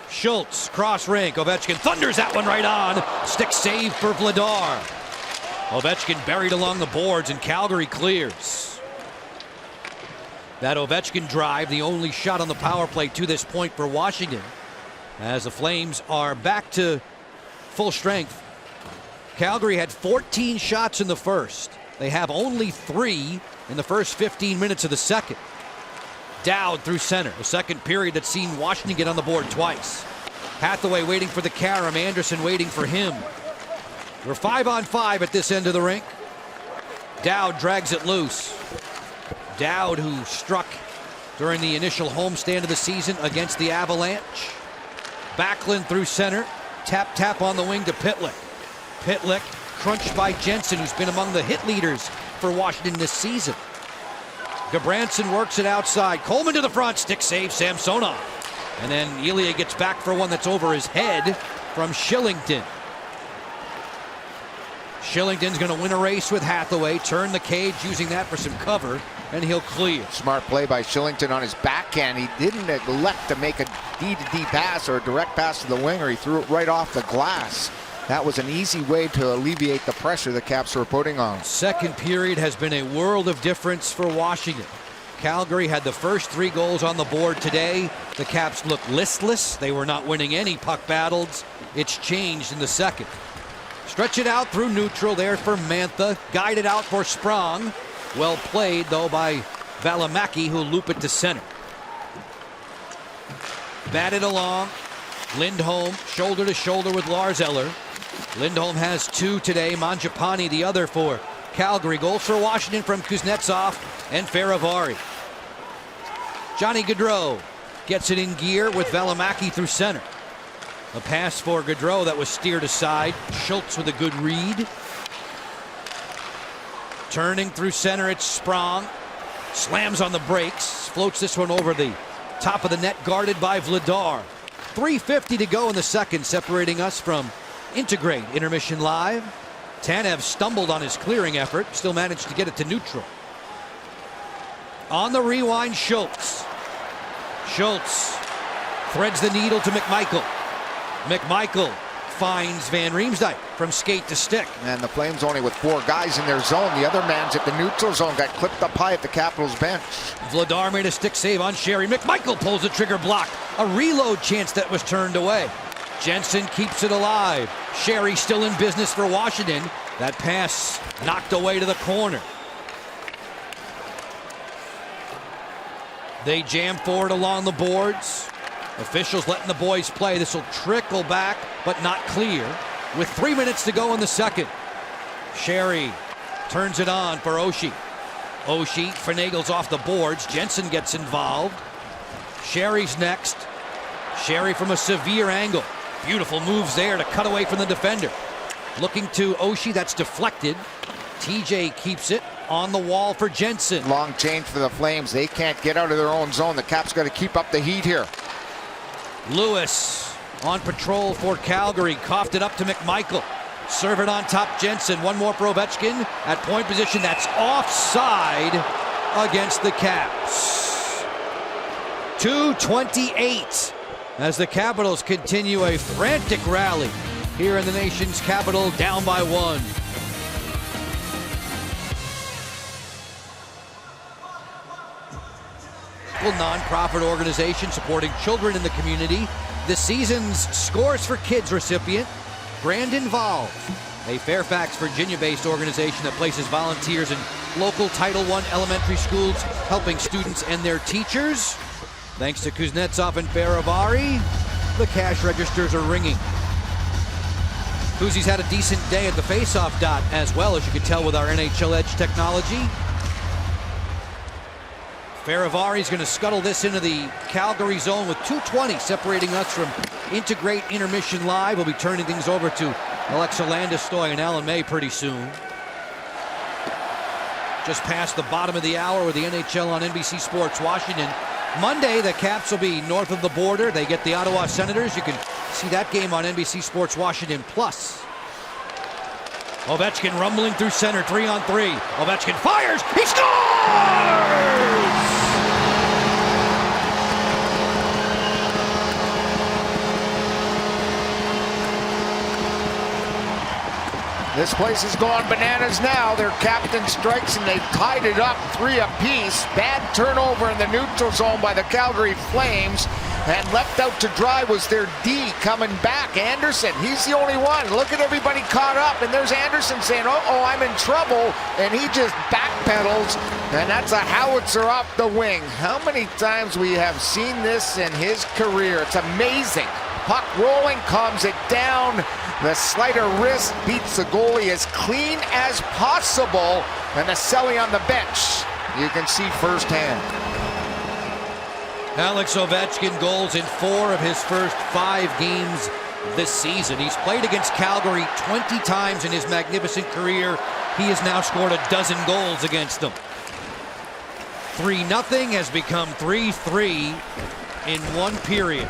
Schultz, cross rink. Ovechkin thunders that one right on. Stick save for Vladar. Ovechkin buried along the boards, and Calgary clears. That Ovechkin drive, the only shot on the power play to this point for Washington, as the Flames are back to full strength. Calgary had 14 shots in the first. They have only 3 in the first 15 minutes of the second. Dowd through center. The second period that's seen Washington get on the board twice. Hathaway waiting for the carom. Anderson waiting for him. We're 5-on-5 at this end of the rink. Dowd drags it loose. Dowd, who struck during the initial homestand of the season against the Avalanche. Backlund through center. Tap on the wing to Pitlick. Pitlick crunched by Jensen, who's been among the hit leaders for Washington this season. Gabranson works it outside. Coleman to the front. Stick save, Samsonov. And then Ilya gets back for one that's over his head from Shillington. Shillington's going to win a race with Hathaway. Turn the cage using that for some cover. And he'll clear. Smart play by Shillington on his backhand. He didn't elect to make a D-to-D pass or a direct pass to the winger. He threw it right off the glass. That was an easy way to alleviate the pressure the Caps were putting on. Second period has been a world of difference for Washington. Calgary had the first 3 goals on the board today. The Caps looked listless. They were not winning any puck battles. It's changed in the second. Stretch it out through neutral there for Mantha. Guided out for Sprong. Well played, though, by Valimaki, who'll loop it to center. Batted along. Lindholm shoulder to shoulder with Lars Eller. Lindholm has 2 today. Mangiapane the other for Calgary. Goals for Washington from Kuznetsov and Faravari. Johnny Gaudreau gets it in gear with Valimaki through center. A pass for Gaudreau that was steered aside. Schultz with a good read. Turning through center, it's Sprong. Slams on the brakes. Floats this one over the top of the net, guarded by Vladar. 3:50 to go in the second, separating us from Integrate Intermission Live. Tanev stumbled on his clearing effort, still managed to get it to neutral. On the rewind, Schultz. Schultz threads the needle to McMichael. McMichael finds Van Riemsdyk from skate to stick. And the Flames only with 4 guys in their zone. The other man's at the neutral zone. Got clipped up high at the Capitals bench. Vladar made a stick save on Sherry. McMichael pulls the trigger block. A reload chance that was turned away. Jensen keeps it alive. Sherry still in business for Washington. That pass knocked away to the corner. They jam forward along the boards. Officials letting the boys play. This will trickle back, but not clear. With 3 minutes to go in the second. Sherry turns it on for Oshie. Oshie finagles off the boards. Jensen gets involved. Sherry's next. Sherry from a severe angle. Beautiful moves there to cut away from the defender. Looking to Oshie, that's deflected. TJ keeps it on the wall for Jensen. Long change for the Flames. They can't get out of their own zone. The Caps got to keep up the heat here. Lewis on patrol for Calgary. Coughed it up to McMichael. Serve it on top, Jensen. One more for Ovechkin. At point position, that's offside against the Caps. 2:28 as the Capitals continue a frantic rally here in the nation's capital, down by 1. Non-profit organization supporting children in the community. This season's Scores for Kids recipient, Brandon Volve, a Fairfax, Virginia-based organization that places volunteers in local Title I elementary schools, helping students and their teachers. Thanks to Kuznetsov and Faravari, the cash registers are ringing. Kuzi's had a decent day at the faceoff dot as well, as you can tell with our NHL Edge technology. Faravari's going to scuttle this into the Calgary zone with 2:20 separating us from Integrate Intermission Live. We'll be turning things over to Alexa Landestoy and Alan May pretty soon. Just past the bottom of the hour with the NHL on NBC Sports Washington. Monday, the Caps will be north of the border. They get the Ottawa Senators. You can see that game on NBC Sports Washington Plus. Ovechkin rumbling through center, 3-on-3. Ovechkin fires, he scores! This place is going bananas now. Their captain strikes and they've tied it up 3 apiece. Bad turnover in the neutral zone by the Calgary Flames. And left out to dry was their D coming back. Anderson, he's the only one. Look at everybody caught up. And there's Anderson saying, uh-oh, I'm in trouble. And he just backpedals. And that's a howitzer off the wing. How many times we have seen this in his career? It's amazing. Puck rolling, calms it down. The slider wrist beats the goalie as clean as possible. And the Selly on the bench, you can see firsthand. Alex Ovechkin goals in 4 of his first 5 games this season. He's played against Calgary 20 times in his magnificent career. He has now scored 12 goals against them. 3-0 has become 3-3 in one period.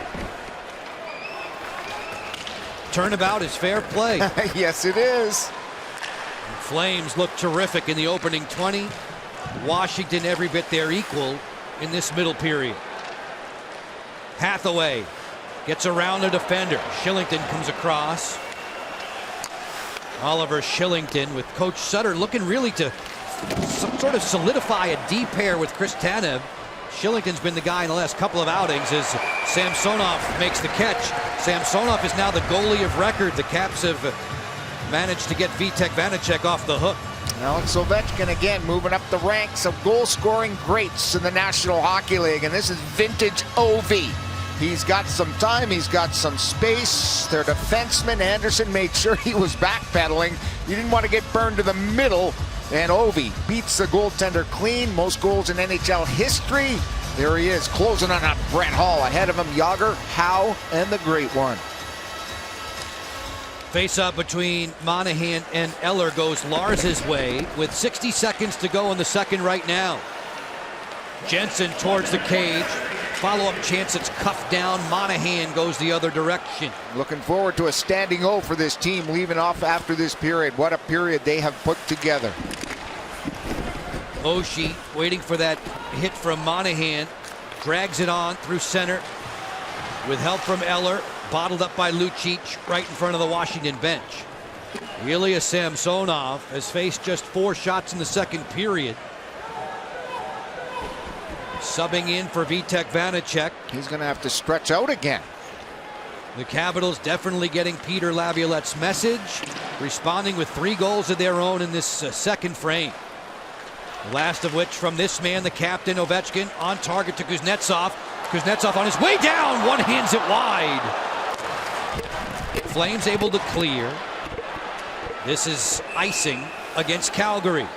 Turnabout is fair play. Yes, it is. Flames look terrific in the opening 20. Washington every bit their equal in this middle period. Hathaway gets around a defender. Shillington comes across. Oliver Shillington with Coach Sutter looking really to sort of solidify a D pair with Chris Tanev. Shillington's been the guy in the last couple of outings as Samsonov makes the catch. Samsonov is now the goalie of record. The Caps have managed to get Vitek Vanacek off the hook. Alex Ovechkin again moving up the ranks of goal-scoring greats in the National Hockey League, and this is vintage OV. He's got some time, he's got some space. Their defenseman Anderson made sure he was backpedaling. He didn't want to get burned to the middle, and Ovi beats the goaltender clean. Most goals in NHL history. There he is, closing on a Brett Hall. Ahead of him, Yager, Howe, and the Great One. Face-up between Monahan and Eller goes Lars' way with 60 seconds to go in the second right now. Jensen towards the cage. Follow-up chance, it's cuffed down. Monahan goes the other direction. Looking forward to a standing O for this team leaving off after this period. What a period they have put together. Oshie waiting for that hit from Monahan. Drags it on through center with help from Eller. Bottled up by Lucic right in front of the Washington bench. Ilya Samsonov has faced just 4 shots in the second period. Subbing in for Vitek Vanacek. He's going to have to stretch out again. The Capitals definitely getting Peter Laviolette's message, responding with 3 goals of their own in this second frame. The last of which from this man, the captain Ovechkin, on target to Kuznetsov. Kuznetsov on his way down, one hands it wide. Flames able to clear. This is icing against Calgary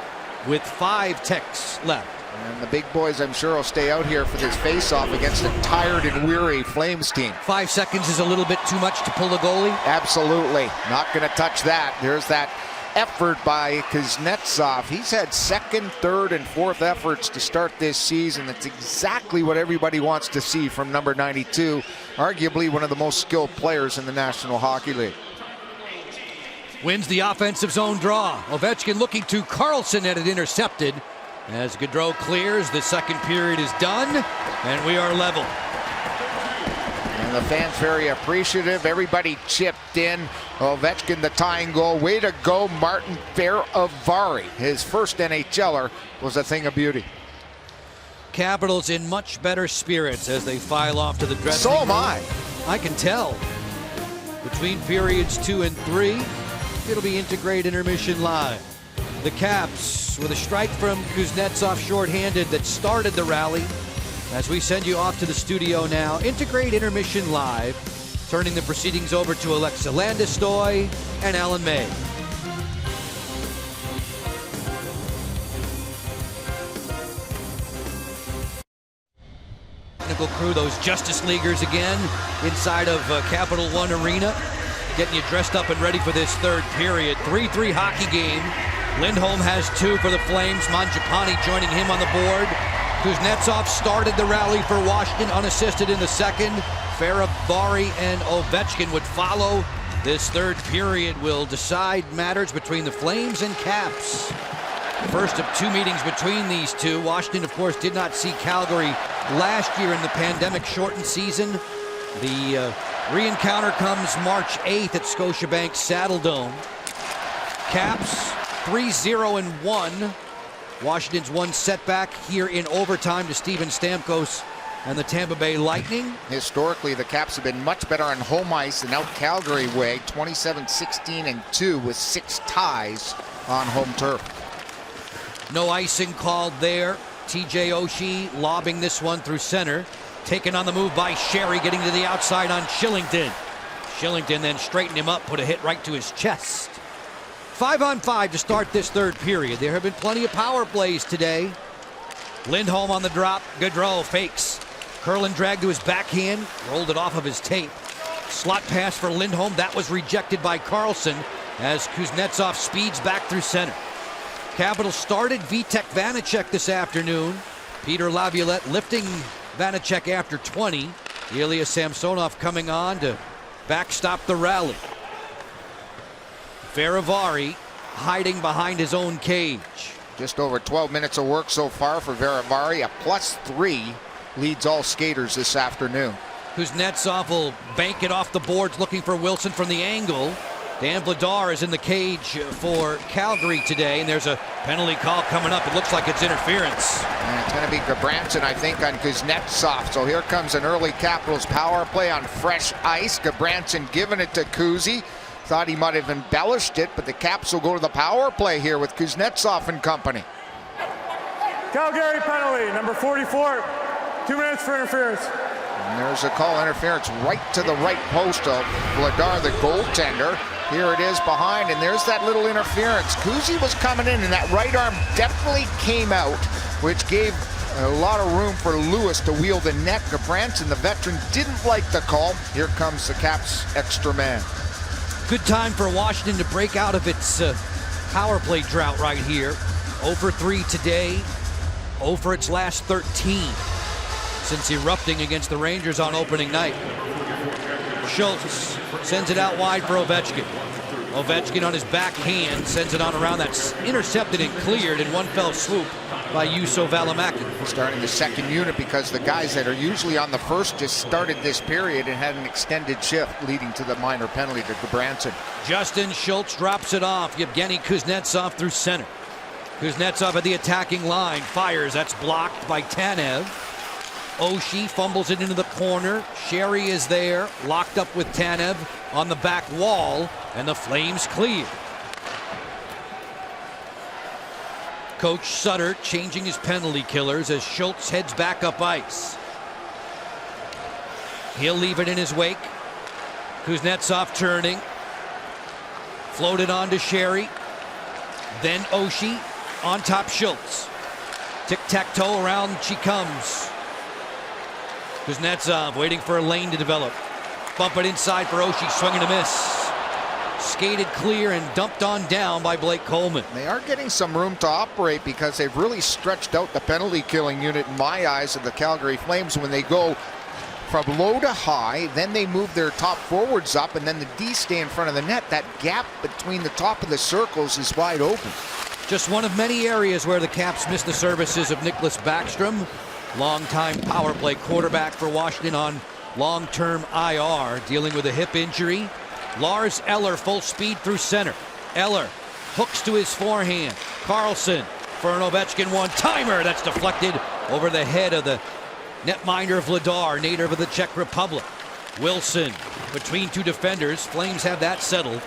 with 5 ticks left. And the big boys, I'm sure, will stay out here for this face-off against a tired and weary Flames team. 5 seconds is a little bit too much to pull a goalie. Absolutely. Not going to touch that. There's that effort by Kuznetsov. He's had second, third, and fourth efforts to start this season. That's exactly what everybody wants to see from number 92, arguably one of the most skilled players in the National Hockey League. Wins the offensive zone draw. Ovechkin looking to Carlson, and it intercepted. As Gaudreau clears, the second period is done, and we are level. And the fans very appreciative. Everybody chipped in. Ovechkin, the tying goal. Way to go, Martin Feravari. His first NHLer was a thing of beauty. Capitals in much better spirits as they file off to the dressing room. So am I. I can tell. Between periods 2 and 3, it'll be Integrate Intermission Live. The Caps with a strike from Kuznetsov shorthanded that started the rally. As we send you off to the studio now, Integrate Intermission Live, turning the proceedings over to Alexa Landestoy and Alan May. Technical crew, those Justice Leaguers again inside of Capital One Arena, getting you dressed up and ready for this third period. 3-3 hockey game. Lindholm has 2 for the Flames. Mangiapane joining him on the board. Kuznetsov started the rally for Washington unassisted in the second. Feravari and Ovechkin would follow. This third period will decide matters between the Flames and Caps. First of 2 meetings between these two. Washington, of course, did not see Calgary last year in the pandemic-shortened season. The re-encounter comes March 8th at Scotiabank Saddledome. Caps 3-0-1. Washington's one setback here in overtime to Steven Stamkos and the Tampa Bay Lightning. Historically, the Caps have been much better on home ice than out Calgary way. 27-16-2 with 6 ties on home turf. No icing called there. TJ Oshie lobbing this one through center. Taken on the move by Sherry, getting to the outside on Shillington. Shillington then straightened him up, put a hit right to his chest. 5-on-5 to start this third period. There have been plenty of power plays today. Lindholm on the drop. Gaudreau fakes. Curlin dragged to his backhand, rolled it off of his tape. Slot pass for Lindholm. That was rejected by Carlson as Kuznetsov speeds back through center. Capitals started Vitek Vanacek this afternoon. Peter Laviolette lifting Vanacek after 20. Ilya Samsonov coming on to backstop the rally. Verivari hiding behind his own cage. Just over 12 minutes of work so far for Verivari. A +3 leads all skaters this afternoon. Kuznetsov will bank it off the boards looking for Wilson from the angle. Dan Vladar is in the cage for Calgary today, and there's a penalty call coming up. It looks like it's interference. And it's going to be Gabranson, I think, on Kuznetsov. So here comes an early Capitals power play on fresh ice. Gabranson giving it to Kuzi. Thought he might have embellished it, but the Caps will go to the power play here with Kuznetsov and company. Calgary penalty, number 44. 2 minutes for interference. And there's a call interference right to the right post of Vladar, the goaltender. Here it is behind, and there's that little interference. Kuzi was coming in, and that right arm definitely came out, which gave a lot of room for Lewis to wheel the net. Gabranson, the veteran, didn't like the call. Here comes the Caps' extra man. Good time for Washington to break out of its power play drought right here. 0 for 3 today, 0 for its last 13 since erupting against the Rangers on opening night. Schultz sends it out wide for Ovechkin. Ovechkin on his backhand sends it on around. That's intercepted and cleared in one fell swoop by Juuso Valimaki. Starting the second unit because the guys that are usually on the first just started this period and had an extended shift, leading to the minor penalty to Gabranson. Justin Schultz drops it off. Yevgeny Kuznetsov through center. Kuznetsov at the attacking line fires. That's blocked by Tanev. Oshie fumbles it into the corner. Sherry is there, locked up with Tanev on the back wall, and the Flames clear. Coach Sutter changing his penalty killers as Schultz heads back up ice. He'll leave it in his wake. Kuznetsov turning. Floated on to Sherry. Then Oshie on top Schultz. Tic-tac-toe around she comes. Kuznetsov waiting for a lane to develop. Bump it inside for Oshie, swing and a miss. Skated clear and dumped on down by Blake Coleman. They are getting some room to operate because they've really stretched out the penalty killing unit in my eyes of the Calgary Flames when they go from low to high, then they move their top forwards up, and then the D stay in front of the net. That gap between the top of the circles is wide open. Just one of many areas where the Caps missed the services of Nicklas Backstrom. Longtime power play quarterback for Washington on long-term IR, dealing with a hip injury. Lars Eller full speed through center. Eller hooks to his forehand. Carlson for an Ovechkin one-timer. That's deflected over the head of the netminder Vladar, native of the Czech Republic. Wilson between two defenders. Flames have that settled,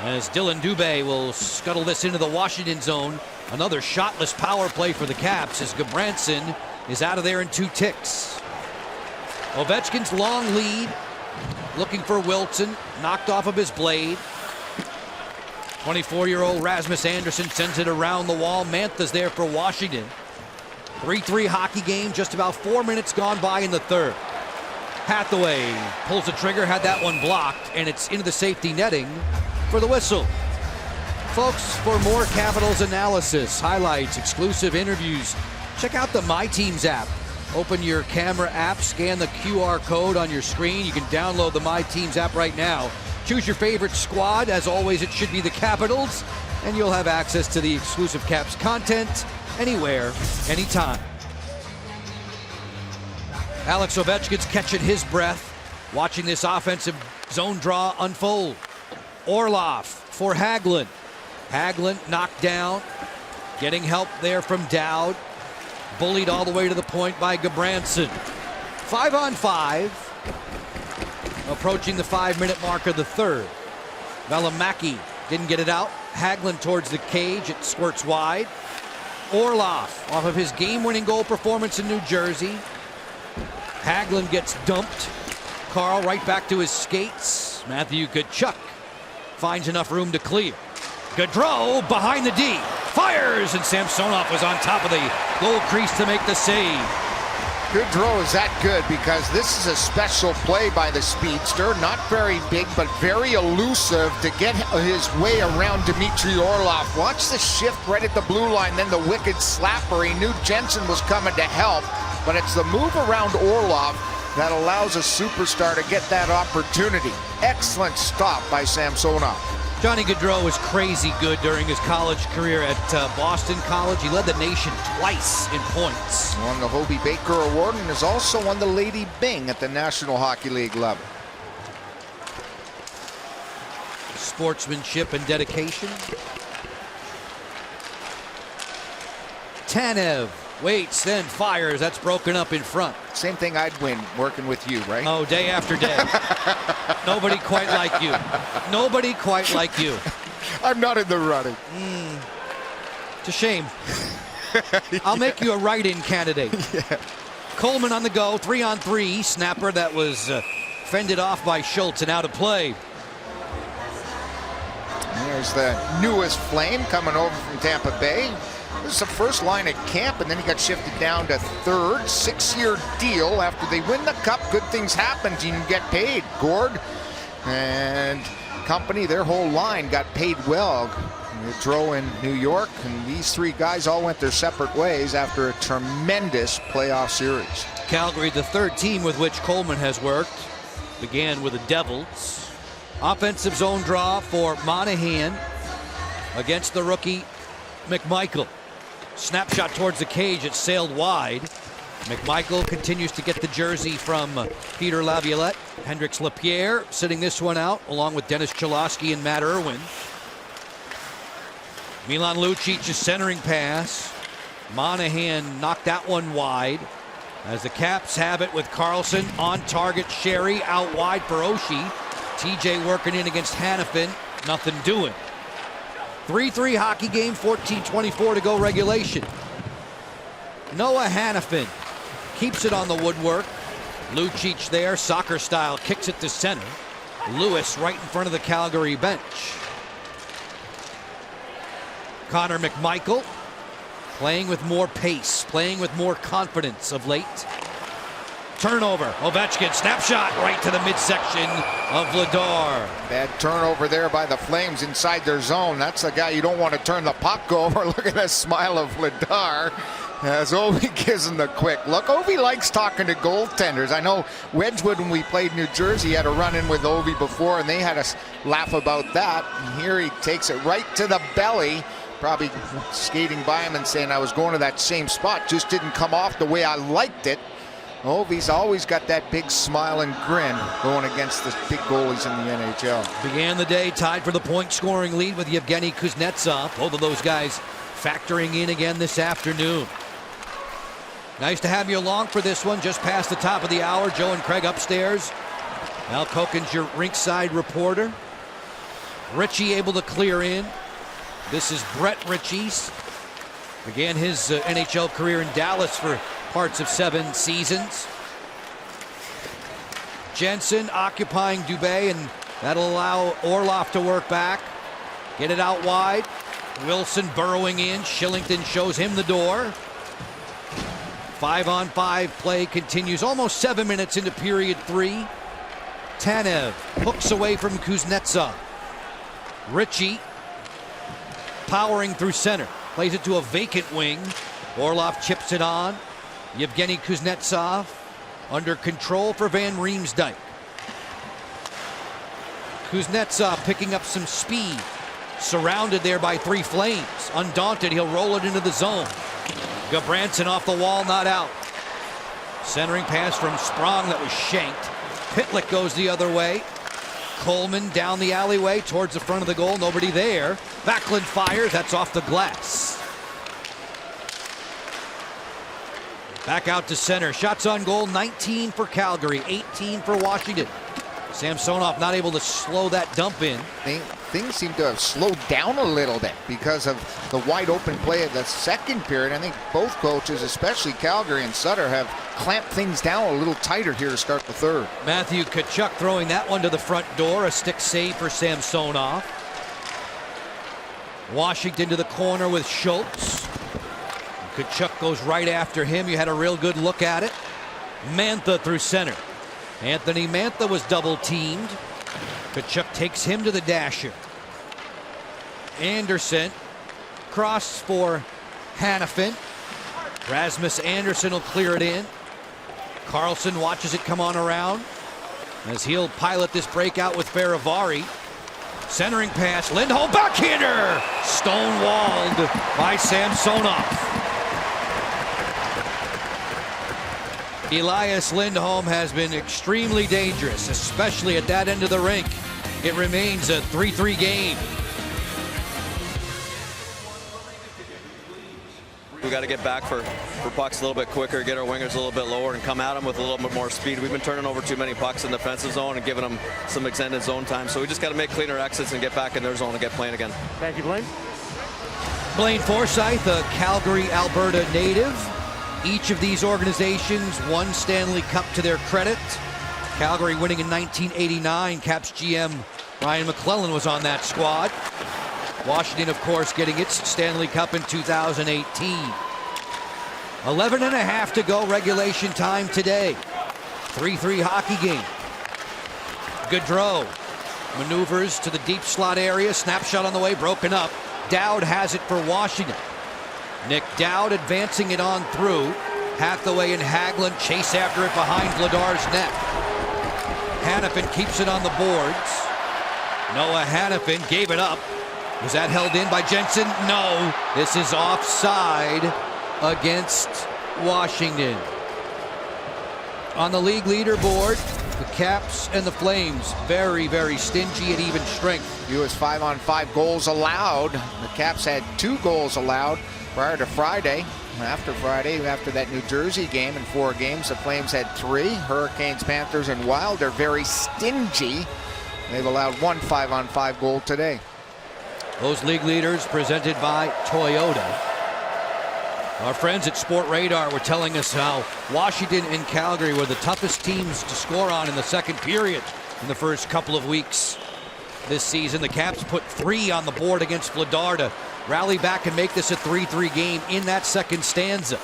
as Dylan Dubé will scuttle this into the Washington zone. Another shotless power play for the Caps as Gabranson is out of there in 2 ticks. Ovechkin's long lead, looking for Wilson, knocked off of his blade. 24-year-old Rasmus Andersson sends it around the wall. Mantha's there for Washington. 3-3 hockey game, just about 4 minutes gone by in the third. Hathaway pulls the trigger, had that one blocked, and it's into the safety netting for the whistle. Folks, for more Capitals analysis, highlights, exclusive interviews, check out the My Teams app. Open your camera app, scan the QR code on your screen. You can download the My Teams app right now. Choose your favorite squad. As always, it should be the Capitals, and you'll have access to the exclusive Caps content anywhere, anytime. Alex Ovechkin's catching his breath, watching this offensive zone draw unfold. Orlov for Hagelin. Hagelin knocked down, getting help there from Dowd. Bullied all the way to the point by Gabranson. 5-on-5. Approaching the 5-minute mark of the third. Valimaki didn't get it out. Hagelin towards the cage. It squirts wide. Orlov off of his game-winning goal performance in New Jersey. Hagelin gets dumped. Carl right back to his skates. Matthew Tkachuk finds enough room to clear. Gaudreau behind the D. Fires, and Samsonov was on top of the goal crease to make the save. Goodrow is that good because this is a special play by the speedster. Not very big, but very elusive to get his way around Dmitry Orlov. Watch the shift right at the blue line, then the wicked slapper. He knew Jensen was coming to help, but it's the move around Orlov that allows a superstar to get that opportunity. Excellent stop by Samsonov. Johnny Gaudreau was crazy good during his college career at Boston College. He led the nation twice in points. Won the Hobie Baker Award and has also won the Lady Byng at the National Hockey League level. Sportsmanship and dedication. Tanev waits, then fires. That's broken up in front. Same thing I'd win working with you, right? Oh, day after day. Nobody quite like you. Nobody quite like you. I'm not in the running. It's a shame. I'll make you a write-in candidate. Yeah. Coleman on the go, 3-on-3. Snapper that was fended off by Schultz and out of play. There's the newest Flame coming over from Tampa Bay. This is the first line at camp, and then he got shifted down to third. 6-year deal. After they win the cup, good things happen. You can get paid. Gord and company, their whole line got paid well. Gaudreau in New York, and these three guys all went their separate ways after a tremendous playoff series. Calgary, the third team with which Coleman has worked, began with the Devils. Offensive zone draw for Monahan against the rookie McMichael. Snapshot towards the cage, it sailed wide. McMichael continues to get the jersey from Peter Laviolette. Hendrix Lapierre sitting this one out along with Dennis Cholowski and Matt Irwin. Milan Lucic's centering pass. Monahan knocked that one wide as the Caps have it with Carlson on target. Sherry out wide for Oshie. TJ working in against Hanifin. Nothing doing. 3-3 hockey game, 14:24 to go regulation. Noah Hanifin keeps it on the woodwork. Lucic there, soccer style, kicks it to center. Lewis right in front of the Calgary bench. Connor McMichael playing with more pace, playing with more confidence of late. Turnover, Ovechkin, snapshot right to the midsection of Vladar. Bad turnover there by the Flames inside their zone. That's the guy you don't want to turn the puck over. Look at that smile of Vladar as Ovi gives him the quick look. Ovi likes talking to goaltenders. I know Wedgwood, when we played New Jersey, had a run-in with Ovi before, and they had a laugh about that. And here he takes it right to the belly. Probably skating by him and saying, I was going to that same spot, just didn't come off the way I liked it. Ovi's always got that big smile and grin going against the big goalies in the NHL. Began the day tied for the point scoring lead with Yevgeny Kuznetsov. Both of those guys factoring in again this afternoon. Nice to have you along for this one. Just past the top of the hour. Joe and Craig upstairs. Al Koken's your rinkside reporter. Ritchie able to clear in. This is Brett Ritchie's. Began his NHL career in Dallas for parts of 7 seasons. Jensen occupying Dubé, and that'll allow Orlov to work back. Get it out wide. Wilson burrowing in. Shillington shows him the door. 5-on-5 play continues. Almost 7 minutes into period 3. Tanev hooks away from Kuznetsov. Ritchie powering through center. Plays it to a vacant wing. Orlov chips it on. Yevgeny Kuznetsov under control for Van Riemsdyk. Kuznetsov picking up some speed. Surrounded there by 3 Flames. Undaunted, he'll roll it into the zone. Gabranson off the wall, not out. Centering pass from Sprong that was shanked. Pitlick goes the other way. Coleman down the alleyway towards the front of the goal. Nobody there. Backlund fires. That's off the glass. Back out to center. Shots on goal, 19 for Calgary, 18 for Washington. Samsonov not able to slow that dump in. Things seem to have slowed down a little bit because of the wide open play of the second period. I think both coaches, especially Calgary and Sutter, have clamped things down a little tighter here to start the third. Matthew Tkachuk throwing that one to the front door. A stick save for Samsonov. Washington to the corner with Schultz. Tkachuk goes right after him. You had a real good look at it. Mantha through center. Anthony Mantha was double teamed. Tkachuk takes him to the dasher. Anderson. Cross for Hannafin. Rasmus Anderson will clear it in. Carlson watches it come on around as he'll pilot this breakout with Faravari. Centering pass, Lindholm backhander! Stonewalled by Samsonov. Elias Lindholm has been extremely dangerous, especially at that end of the rink. It remains a 3-3 game. We got to get back for pucks a little bit quicker, get our wingers a little bit lower, and come at them with a little bit more speed. We've been turning over too many pucks in the defensive zone and giving them some extended zone time. So we just got to make cleaner exits and get back in their zone and get playing again. Thank you, Blaine. Blaine Forsyth, a Calgary, Alberta native. Each of these organizations won Stanley Cup to their credit. Calgary winning in 1989. Caps GM Ryan McClellan was on that squad. Washington, of course, getting its Stanley Cup in 2018. 11 and a half to go regulation time today. 3-3 hockey game. Gaudreau maneuvers to the deep slot area. Snapshot on the way, broken up. Dowd has it for Washington. Nick Dowd advancing it on through. Hathaway and Hagelin chase after it behind Vladar's net. Hannafin keeps it on the boards. Noah Hannafin gave it up. Was that held in by Jensen? No. This is offside against Washington. On the league leaderboard, the Caps and the Flames very, very stingy at even strength. US 5-on-5 goals allowed. The Caps had 2 goals allowed prior to Friday. After Friday, after that New Jersey game in 4 games, the Flames had 3. Hurricanes, Panthers, and Wild are very stingy. They've allowed 1 5-on-5 goal today. Those league leaders presented by Toyota. Our friends at Sport Radar were telling us how Washington and Calgary were the toughest teams to score on in the second period in the first couple of weeks this season. The Caps put 3 on the board against Vladar to rally back and make this a 3-3 game in that second stanza.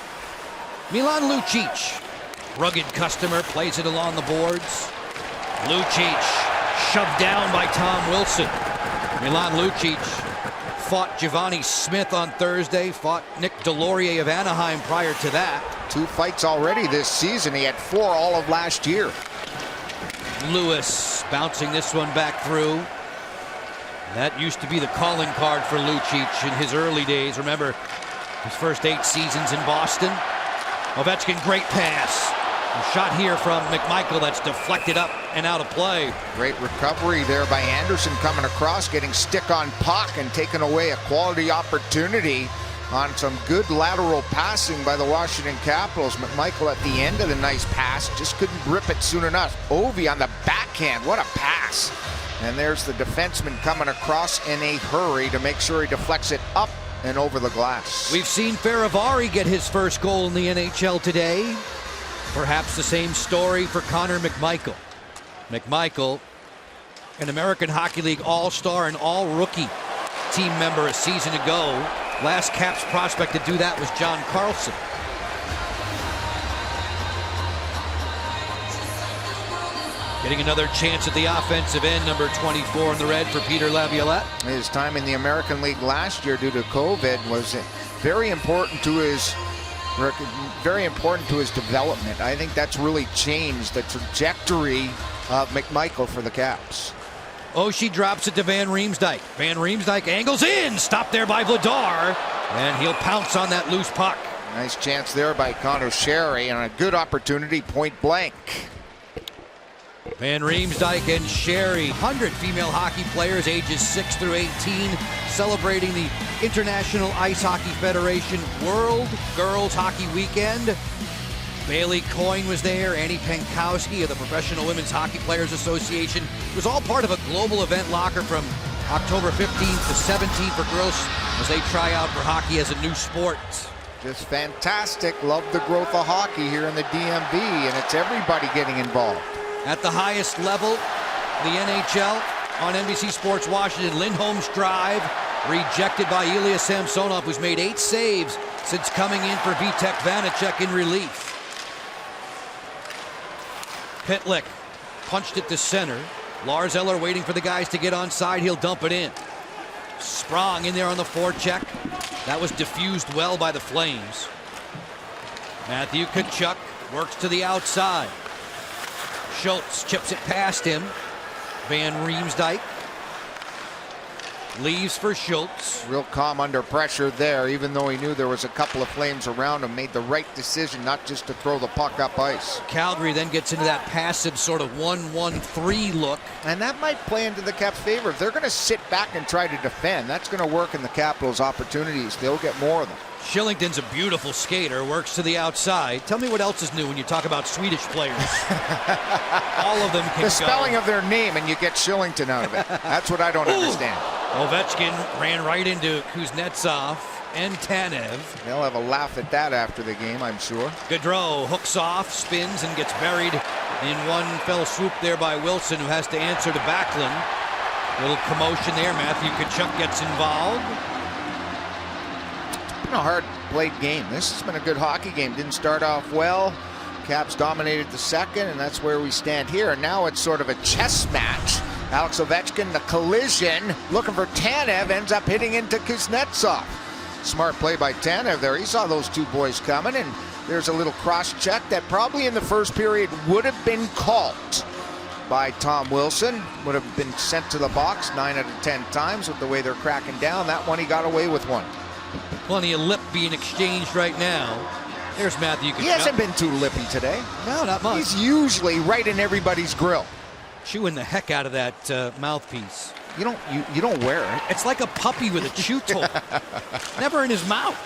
Milan Lucic, rugged customer, plays it along the boards. Lucic shoved down by Tom Wilson. Milan Lucic fought Giovanni Smith on Thursday, fought Nick Delorier of Anaheim prior to that. 2 fights already this season. He had 4 all of last year. Lewis bouncing this one back through. That used to be the calling card for Lucic in his early days. Remember his first 8 seasons in Boston. Ovechkin, great pass. A shot here from McMichael that's deflected up and out of play. Great recovery there by Anderson coming across, getting stick on puck and taking away a quality opportunity on some good lateral passing by the Washington Capitals. McMichael at the end of the nice pass just couldn't grip it soon enough. Ovi on the backhand, what a pass. And there's the defenseman coming across in a hurry to make sure he deflects it up and over the glass. We've seen Faravari get his first goal in the NHL today. Perhaps the same story for Connor McMichael. McMichael, an American Hockey League All-Star and All-Rookie team member a season ago. Last Caps prospect to do that was John Carlson. Getting another chance at the offensive end, number 24 in the red for Peter Laviolette. His time in the American League last year due to COVID was very important to his development. I think that's really changed the trajectory of McMichael for the Caps. Oshie drops it to Van Riemsdyk. Van Riemsdyk angles in, stopped there by Vladar, and he'll pounce on that loose puck. Nice chance there by Connor Sherry and a good opportunity point blank. Van Riemsdyk and Sherry, 100 female hockey players ages 6 through 18, celebrating the International Ice Hockey Federation World Girls Hockey Weekend. Bailey Coyne was there, Annie Pankowski of the Professional Women's Hockey Players Association. It was all part of a global event locker from October 15th to 17th for girls as they try out for hockey as a new sport. Just fantastic. Love the growth of hockey here in the DMV, and it's everybody getting involved. At the highest level, the NHL on NBC Sports Washington. Lindholm's drive rejected by Ilya Samsonov, who's made 8 saves since coming in for Vitek Vanacek in relief. Pitlick punched it to center. Lars Eller waiting for the guys to get onside. He'll dump it in. Sprong in there on the forecheck. That was diffused well by the Flames. Matthew Tkachuk works to the outside. Schultz chips it past him. Van Riemsdyk leaves for Schultz. Real calm under pressure there, even though he knew there was a couple of Flames around him. Made the right decision not just to throw the puck up ice. Calgary then gets into that passive sort of 1-1-3 look. And that might play into the Caps' favor. If they're going to sit back and try to defend, that's going to work in the Capitals' opportunities. They'll get more of them. Shillington's a beautiful skater, works to the outside. Tell me what else is new when you talk about Swedish players. All of them can The spelling of their name and you get Shillington out of it. That's what I don't understand. Ovechkin ran right into Kuznetsov and Tanev. They'll have a laugh at that after the game, I'm sure. Gaudreau hooks off, spins, and gets buried in one fell swoop there by Wilson, who has to answer to Backlund. Little commotion there. Matthew Tkachuk gets involved. A hard played game. This has been a good hockey game. Didn't start off well. Caps dominated the second, and that's where we stand here. And now it's sort of a chess match. Alex Ovechkin, the collision, looking for Tanev, ends up hitting into Kuznetsov. Smart play by Tanev there. He saw those two boys coming, and there's a little cross check that probably in the first period would have been called by Tom Wilson. Would have been sent to the box 9 out of 10 times with the way they're cracking down. That one he got away with one. Plenty of lip being exchanged right now. There's Matthew Tkachuk. He hasn't been too lippy today. No, not much. He's usually right in everybody's grill. Chewing the heck out of that mouthpiece. You don't wear it. It's like a puppy with a chew toy. Never in his mouth.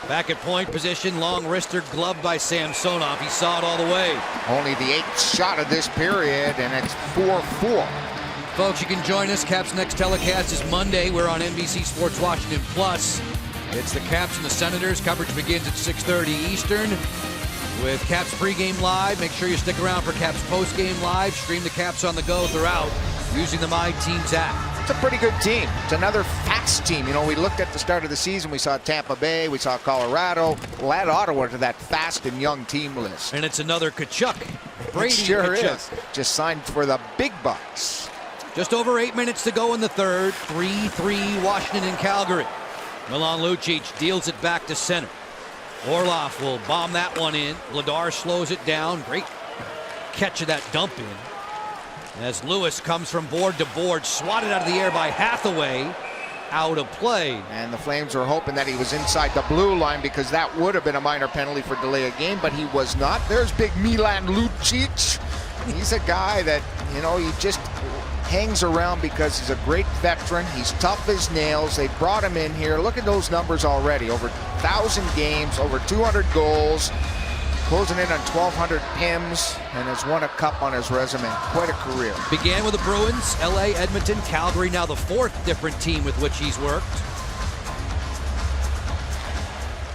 Back at point position, long wrister gloved by Samsonov. He saw it all the way. Only the 8th shot of this period, and it's 4-4. Folks, you can join us. Caps' next telecast is Monday. We're on NBC Sports Washington Plus. It's the Caps and the Senators. Coverage begins at 6:30 Eastern with Caps pregame live. Make sure you stick around for Caps postgame live. Stream the Caps on the go throughout using the My Teams app. It's a pretty good team. It's another fast team. You know, we looked at the start of the season. We saw Tampa Bay. We saw Colorado. We'll add Ottawa to that fast and young team list. And it's another Tkachuk. Brady it sure Tkachuk. is. Just signed for the big bucks. Just over 8 minutes to go in the third. 3-3 Washington and Calgary. Milan Lucic deals it back to center. Orlov will bomb that one in. Vladar slows it down. Great catch of that dump in. As Lewis comes from board to board, swatted out of the air by Hathaway. Out of play. And the Flames were hoping that he was inside the blue line because that would have been a minor penalty for delay of game, but he was not. There's big Milan Lucic. He's a guy that, you know, he just hangs around because he's a great veteran. He's tough as nails. They brought him in here. Look at those numbers already. Over 1,000 games, over 200 goals, closing in on 1,200 PIMs, and has won a cup on his resume. Quite a career. Began with the Bruins, LA, Edmonton, Calgary, now the 4th different team with which he's worked.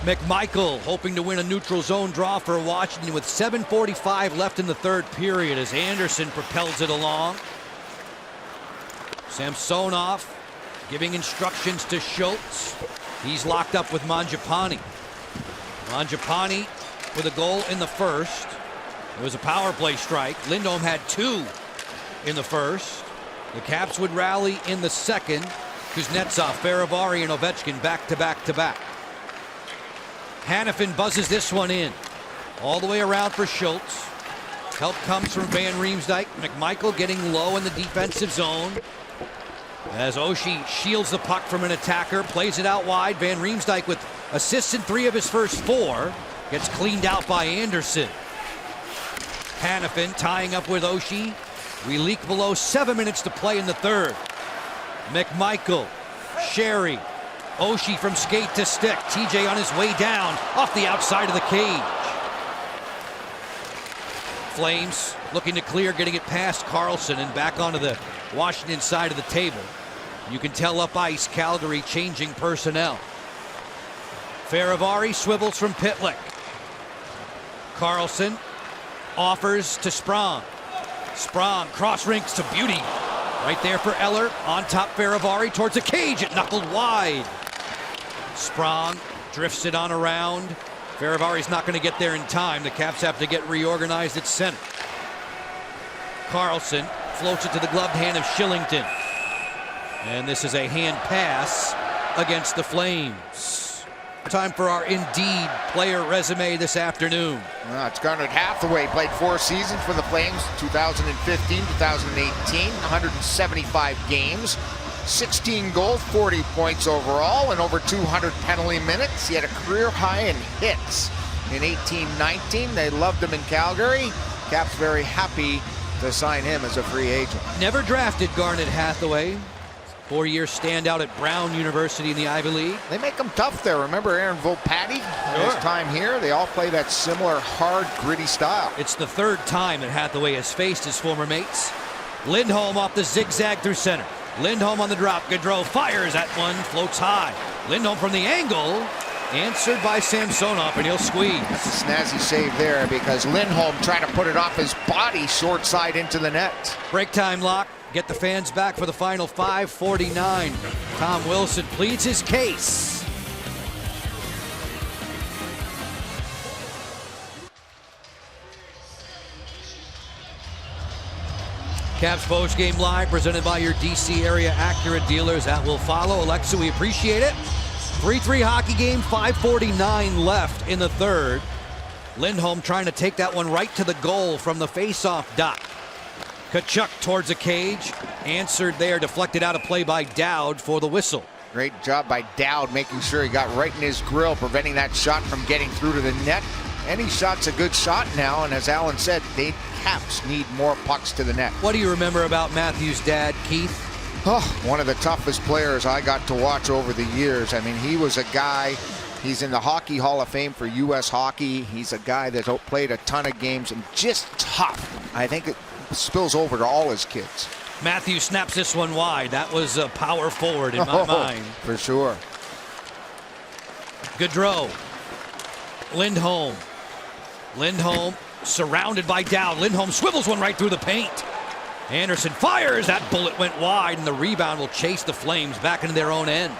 McMichael hoping to win a neutral zone draw for Washington with 7:45 left in the third period as Anderson propels it along. Samsonov giving instructions to Schultz. He's locked up with Mangiapane. Mangiapane with a goal in the first. It was a power play strike. Lindholm had 2 in the first. The Caps would rally in the second. Kuznetsov, Faravari, and Ovechkin back to back to back. Hanifin buzzes this one in. All the way around for Schultz. Help comes from Van Riemsdyk. McMichael getting low in the defensive zone. As Oshie shields the puck from an attacker, plays it out wide. Van Riemsdyk with assists in 3 of his first 4. Gets cleaned out by Anderson. Hanifin tying up with Oshie. We leak below 7 minutes to play in the third. McMichael, Sherry, Oshie from skate to stick. TJ on his way down off the outside of the cage. Flames looking to clear, getting it past Carlson and back onto the Washington side of the table. You can tell up ice, Calgary changing personnel. Faravari swivels from Pitlick. Carlson offers to Sprong. Sprong cross rinks to beauty. Right there for Eller. On top Faravari towards the cage. It knuckled wide. Sprong drifts it on around. Ferravari's not going to get there in time. The Caps have to get reorganized at center. Carlson floats it to the gloved hand of Shillington. And this is a hand pass against the Flames. Time for our Indeed player resume this afternoon. It's Garnet Hathaway. Played 4 seasons for the Flames, 2015, 2018, 175 games, 16 goals, 40 points overall, and over 200 penalty minutes. He had a career high in hits in 18-19. They loved him in Calgary. Caps very happy to sign him as a free agent. Never drafted Garnet Hathaway. 4-year standout at Brown University in the Ivy League. They make him tough there. Remember Aaron Volpatti? Sure. His time here, they all play that similar hard, gritty style. It's the 3rd time that Hathaway has faced his former mates. Lindholm off the zigzag through center. Lindholm on the drop. Gaudreau fires at one, floats high. Lindholm from the angle, answered by Samsonov, and he'll squeeze. That's a snazzy save there because Lindholm trying to put it off his body short side into the net. Break time lock. Get the fans back for the final 5:49. Tom Wilson pleads his case. Caps Post Game Live presented by your DC area Acura dealers. That will follow. Alexa, we appreciate it. 3-3 hockey game, 5:49 left in the 3rd. Lindholm trying to take that one right to the goal from the face-off dot. Tkachuk towards the cage, answered there, deflected out of play by Dowd for the whistle. Great job by Dowd, making sure he got right in his grill, preventing that shot from getting through to the net. Any shot's a good shot now, and as Alan said, the Caps need more pucks to the net. What do you remember about Matthew's dad, Keith? Oh, one of the toughest players I got to watch over the years. I mean, he was a guy, he's in the Hockey Hall of Fame for U.S. Hockey. He's a guy that played a ton of games and just tough. I think it spills over to all his kids. Matthew snaps this one wide. That was a power forward in my mind. For sure. Gaudreau. Lindholm. Lindholm surrounded by Dowd. Lindholm swivels one right through the paint. Anderson fires. That bullet went wide, and the rebound will chase the Flames back into their own end.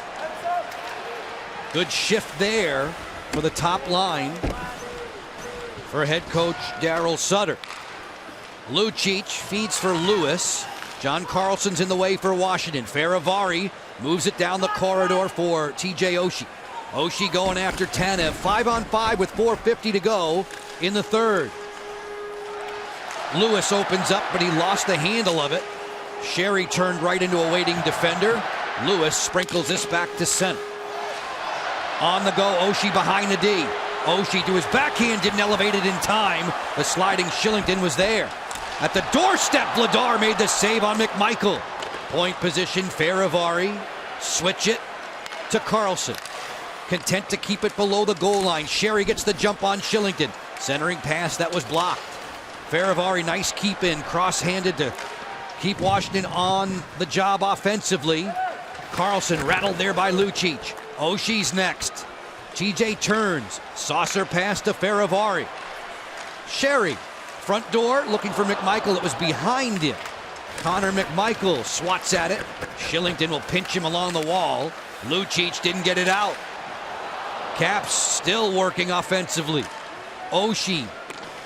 Good shift there for the top line for head coach Darryl Sutter. Lucic feeds for Lewis. John Carlson's in the way for Washington. Ferravari moves it down the corridor for TJ Oshie. Oshie going after Tanev. 5-on-5 with 4:50 to go in the 3rd. Lewis opens up, but he lost the handle of it. Sherry turned right into a waiting defender. Lewis sprinkles this back to center. On the go, Oshie behind the D. Oshie to his backhand, didn't elevate it in time. The sliding Shillington was there. At the doorstep, Vladar made the save on McMichael. Point position, Ferravari. Switch it to Carlson. Content to keep it below the goal line. Sherry gets the jump on Shillington. Centering pass that was blocked. Ferravari, nice keep in, cross-handed to keep Washington on the job offensively. Carlson rattled there by Lucic. Oshie's next. TJ turns. Saucer pass to Ferravari. Sherry. Front door, looking for McMichael. It was behind him. Connor McMichael swats at it. Shillington will pinch him along the wall. Lucic didn't get it out. Caps still working offensively. Oshie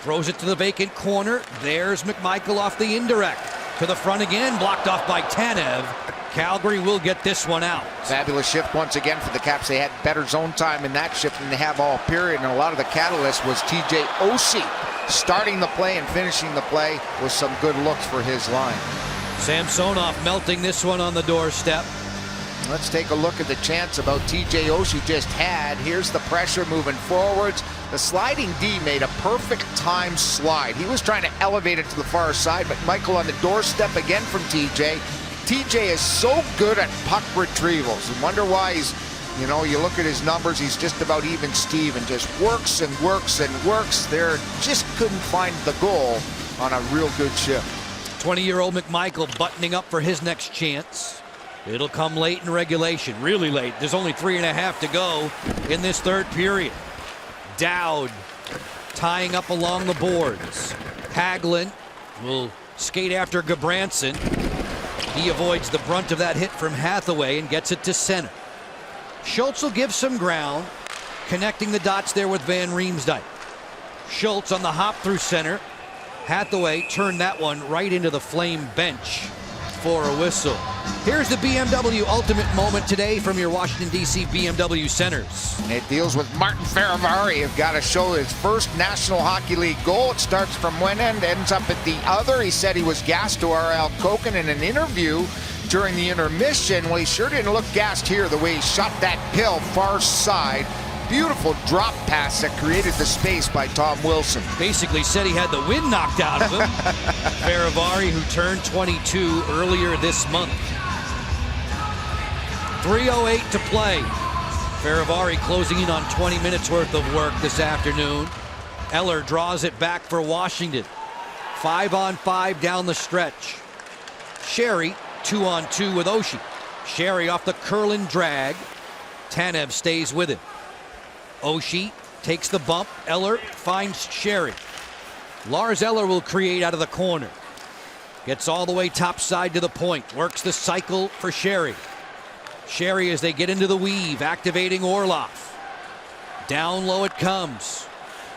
throws it to the vacant corner. There's McMichael off the indirect. To the front again, blocked off by Tanev. Calgary will get this one out. Fabulous shift once again for the Caps. They had better zone time in that shift than they have all period, and a lot of the catalyst was TJ Oshie starting the play and finishing the play with some good looks for his line. Samsonov melting this one on the doorstep. Let's take a look at the chance about TJ Oshie just had. Here's the pressure moving forwards. The sliding D made a perfect time slide. He was trying to elevate it to the far side, but Michael on the doorstep again from TJ. TJ is so good at puck retrievals. You wonder why he's, you know, you look at his numbers, he's just about even Steven. Just works and works and works. There just couldn't find the goal on a real good shift. 20-year-old McMichael buttoning up for his next chance. It'll come late in regulation, really late. There's only 3.5 to go in this 3rd period. Dowd tying up along the boards. Hagelin will skate after Gabranson. He avoids the brunt of that hit from Hathaway and gets it to center. Schultz will give some ground. connecting the dots there with Van Riemsdyk. Schultz on the hop through center. Hathaway turned that one right into the Flame bench for a whistle. Here's the BMW ultimate moment today from your Washington, D.C. BMW centers. And it deals with Martin Faravari, who's got to show his first National Hockey League goal. It starts from one end, ends up at the other. He said he was gassed to R.L. Koken in an interview during the intermission. Well, he sure didn't look gassed here the way he shot that pill far side. Beautiful drop pass that created the space by Tom Wilson. Basically said he had the wind knocked out of him. Faravari, who turned 22 earlier this month. 3:08 to play. Faravari closing in on 20 minutes worth of work this afternoon. Eller draws it back for Washington. 5-on-5 down the stretch. Sherry 2-on-2 with Oshie. Sherry off the curling drag. Tanev stays with him. Oshie takes the bump. Eller finds Sherry. Lars Eller will create out of the corner. Gets all the way topside to the point. Works the cycle for Sherry. Sherry as they get into the weave, activating Orlov. Down low it comes.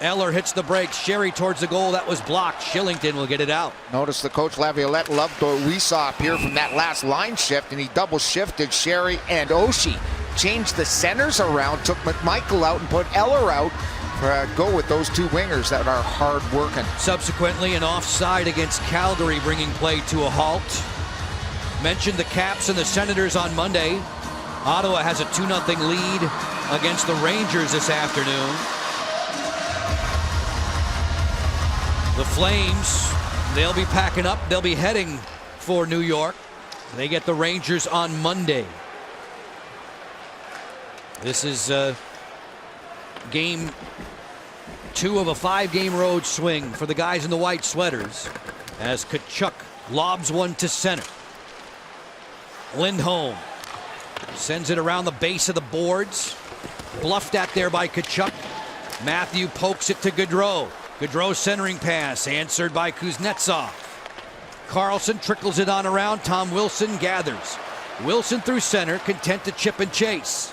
Eller hits the brakes. Sherry towards the goal. That was blocked. Shillington will get it out. Notice the coach Laviolette loved what we saw up here from that last line shift, and he double shifted Sherry and Oshie. Changed the centers around, took McMichael out and put Eller out. Go with those two wingers that are hard working. Subsequently, an offside against Calgary, bringing play to a halt. Mentioned the Caps and the Senators on Monday. Ottawa has a 2-0 lead against the Rangers this afternoon. The Flames, they'll be packing up. They'll be heading for New York. They get the Rangers on Monday. This is game 2 of a 5-game road swing for the guys in the white sweaters as Tkachuk lobs one to center. Lindholm sends it around the base of the boards. Bluffed at there by Tkachuk. Matthew pokes it to Gaudreau. Gaudreau centering pass answered by Kuznetsov. Carlson trickles it on around. Tom Wilson gathers. Wilson through center, content to chip and chase.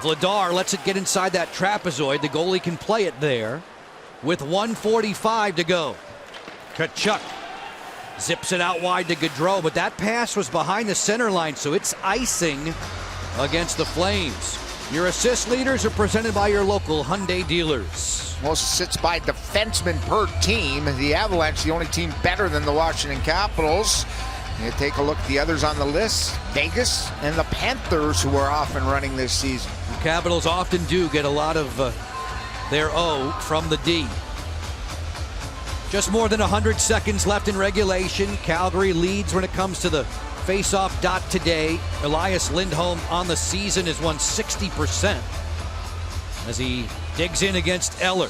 Vladar lets it get inside that trapezoid. The goalie can play it there with 1:45 to go. Tkachuk zips it out wide to Gaudreau, but that pass was behind the center line, so it's icing against the Flames. Your assist leaders are presented by your local Hyundai dealers. Most assists by defensemen per team. The Avalanche, the only team better than the Washington Capitals. You take a look at the others on the list. Vegas and the Panthers, who are off and running this season. The Capitals often do get a lot of their O from the D. Just more than 100 seconds left in regulation. Calgary leads when it comes to the face-off dot today. Elias Lindholm on the season has won 60% as he digs in against Eller.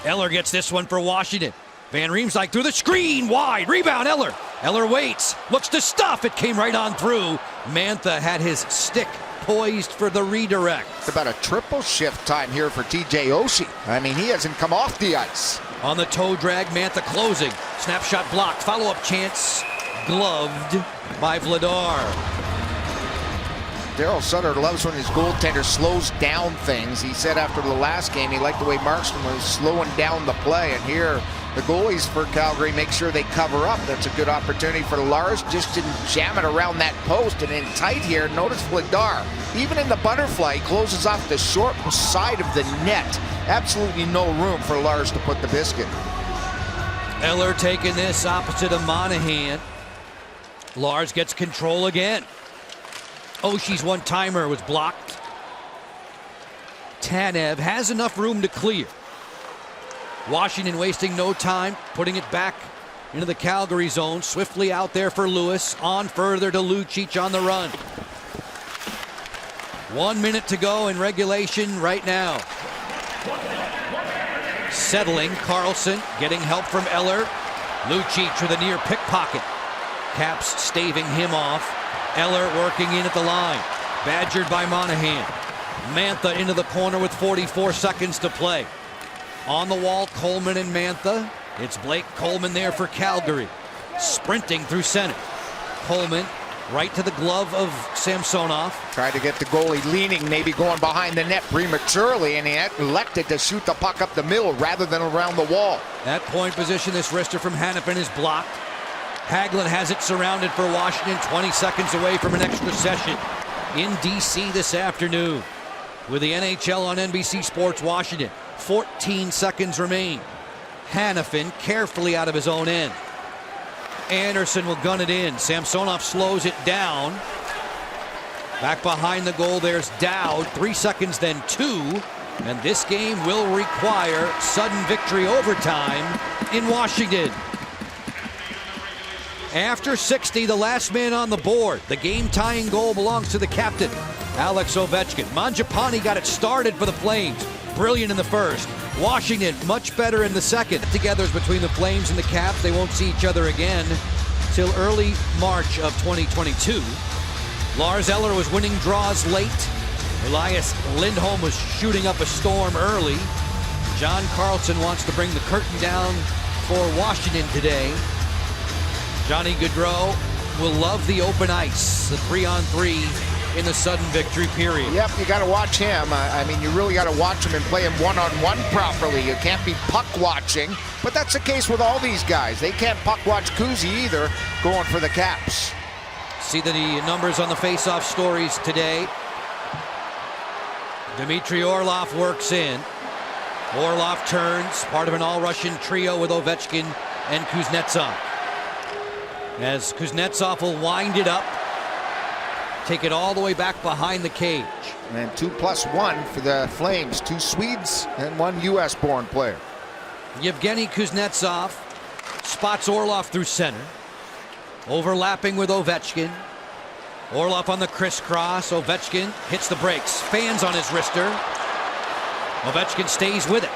Eller gets this one for Washington. Van Riemsdyk through the screen, wide, rebound, Eller. Eller waits, looks to stuff, it came right on through. Mantha had his stick poised for the redirect. It's about a triple shift time here for TJ Oshie. I mean, he hasn't come off the ice. On the toe drag, Mantha closing. Snapshot blocked, follow-up chance, gloved by Vladar. Daryl Sutter loves when his goaltender slows down things. He said after the last game he liked the way Markstrom was slowing down the play, and here the goalies for Calgary make sure they cover up. That's a good opportunity for Lars. Just didn't jam it around that post, and in tight here, notice Vladar, even in the butterfly, he closes off the short side of the net. Absolutely no room for Lars to put the biscuit. Eller taking this opposite of Monahan. Lars gets control again. Oshie's one-timer was blocked. Tanev has enough room to clear. Washington wasting no time, putting it back into the Calgary zone. Swiftly out there for Lewis. On further to Lucic on the run. 1 minute to go in regulation right now. Settling, Carlson getting help from Eller. Lucic with a near pickpocket. Caps staving him off. Eller working in at the line. Badgered by Monahan. Mantha into the corner with 44 seconds to play. On the wall, Coleman and Mantha. It's Blake Coleman there for Calgary. Sprinting through center. Coleman Right to the glove of Samsonov. Tried to get the goalie leaning, maybe going behind the net prematurely, and he elected to shoot the puck up the middle rather than around the wall. That point position, this wrister from Hannafin is blocked. Hagelin has it surrounded for Washington, 20 seconds away from an extra session in D.C. this afternoon. With the NHL on NBC Sports Washington, 14 seconds remain. Hannafin carefully out of his own end. Anderson will gun it in. Samsonov slows it down. Back behind the goal, there's Dowd. 3 seconds, then 2. And this game will require sudden victory overtime in Washington. After 60, the last man on the board. The game-tying goal belongs to the captain, Alex Ovechkin. Mangiapane got it started for the Flames. Brilliant in the first. Washington much better in the second. Togethers between the Flames and the Caps. They won't see each other again till early March of 2022. Lars Eller was winning draws late. Elias Lindholm was shooting up a storm early. John Carlson wants to bring the curtain down for Washington today. Johnny Gaudreau will love the open ice, the 3-on-3 in the sudden victory period. Yep, you got to watch him. I mean, you really got to watch him and play him one-on-one properly. You can't be puck watching, but that's the case with all these guys. They can't puck watch Kuzi either, going for the Caps. See the numbers on the face-off stories today. Dmitry Orlov works in. Orlov turns, part of an all-Russian trio with Ovechkin and Kuznetsov. As Kuznetsov will wind it up, take it all the way back behind the cage. And 2+1 for the Flames. 2 Swedes and 1 U.S.-born player. Yevgeny Kuznetsov spots Orlov through center. Overlapping with Ovechkin. Orlov on the crisscross. Ovechkin hits the brakes. Fans on his wrister. Ovechkin stays with it.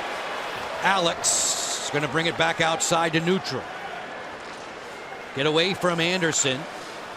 Alex is going to bring it back outside to neutral. Get away from Anderson.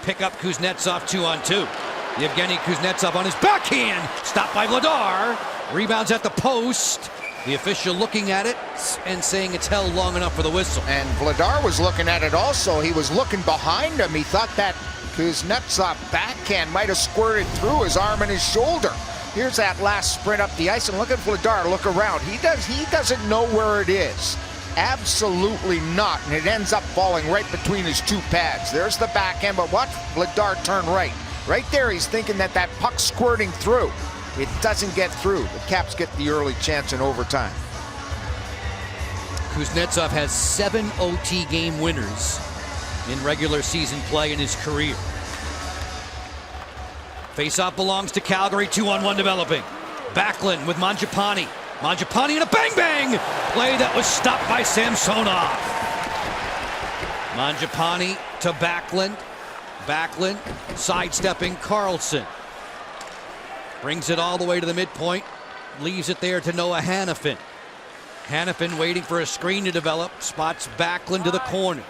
Pick up Kuznetsov 2-on-2. Yevgeny Kuznetsov on his backhand. Stopped by Vladar. Rebounds at the post. The official looking at it and saying it's held long enough for the whistle. And Vladar was looking at it also. He was looking behind him. He thought that Kuznetsov backhand might have squirted through his arm and his shoulder. Here's that last sprint up the ice, and look at Vladar. Look around. He doesn't know where it is. Absolutely not, and it ends up falling right between his 2 pads. There's the backhand, but watch Vladar turn right. Right there, he's thinking that puck's squirting through. It doesn't get through. The Caps get the early chance in overtime. Kuznetsov has 7 OT game winners in regular season play in his career. Faceoff belongs to Calgary, 2-on-1 developing. Backlund with Mangiapane. Mangiapane and a bang-bang! Play that was stopped by Samsonov. Mangiapane to Backlund. Backlund sidestepping Carlson. Brings it all the way to the midpoint. Leaves it there to Noah Hannafin. Hannafin waiting for a screen to develop. Spots Backlund to the corner.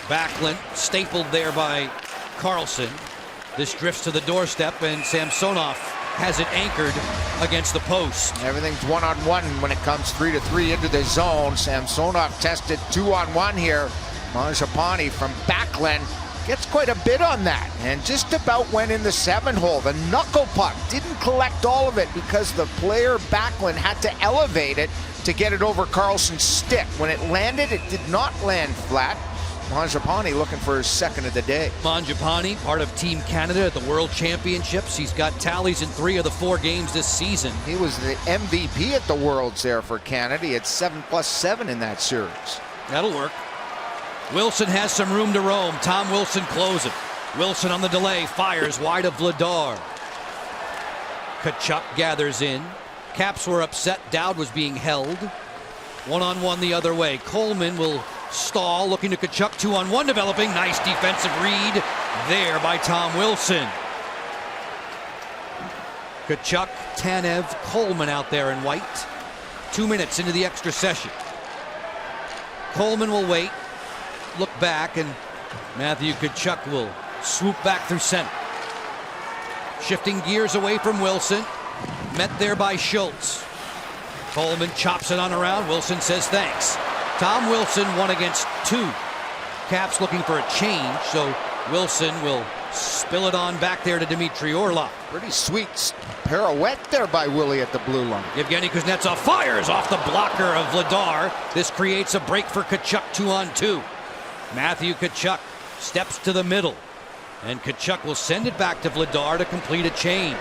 Backlund stapled there by Carlson. This drifts to the doorstep, and Samsonov has it anchored against the post. Everything's 1-on-1 when it comes 3-3 into the zone. Samsonov tested 2-on-1 here. Mangiapane from Backlund gets quite a bit on that, and just about went in the 7-hole. The knuckle puck didn't collect all of it because the player Backlund had to elevate it to get it over Carlson's stick. When it landed, it did not land flat. Mangiapane looking for his second of the day. Mangiapane, part of Team Canada at the World Championships. He's got tallies in 3 of the 4 games this season. He was the MVP at the Worlds there for Canada. He had 7+7 in that series. That'll work. Wilson has some room to roam. Tom Wilson closing. Wilson on the delay, fires wide of Vladar. Tkachuk gathers in. Caps were upset. Dowd was being held. 1-on-1 the other way. Coleman will stall, looking to Tkachuk. 2-on-1 developing. Nice defensive read there by Tom Wilson. Tkachuk, Tanev, Coleman out there in white. 2 minutes into the extra session. Coleman will wait, look back, and Matthew Tkachuk will swoop back through center. Shifting gears away from Wilson. Met there by Schultz. Coleman chops it on around. Wilson says thanks. Tom Wilson 1 against 2. Caps looking for a change, so Wilson will spill it on back there to Dmitry Orlov. Pretty sweet pirouette there by Willie at the blue line. Yevgeny Kuznetsov fires off the blocker of Vladar. This creates a break for Tkachuk 2-on-2. Matthew Tkachuk steps to the middle, and Tkachuk will send it back to Vladar to complete a change.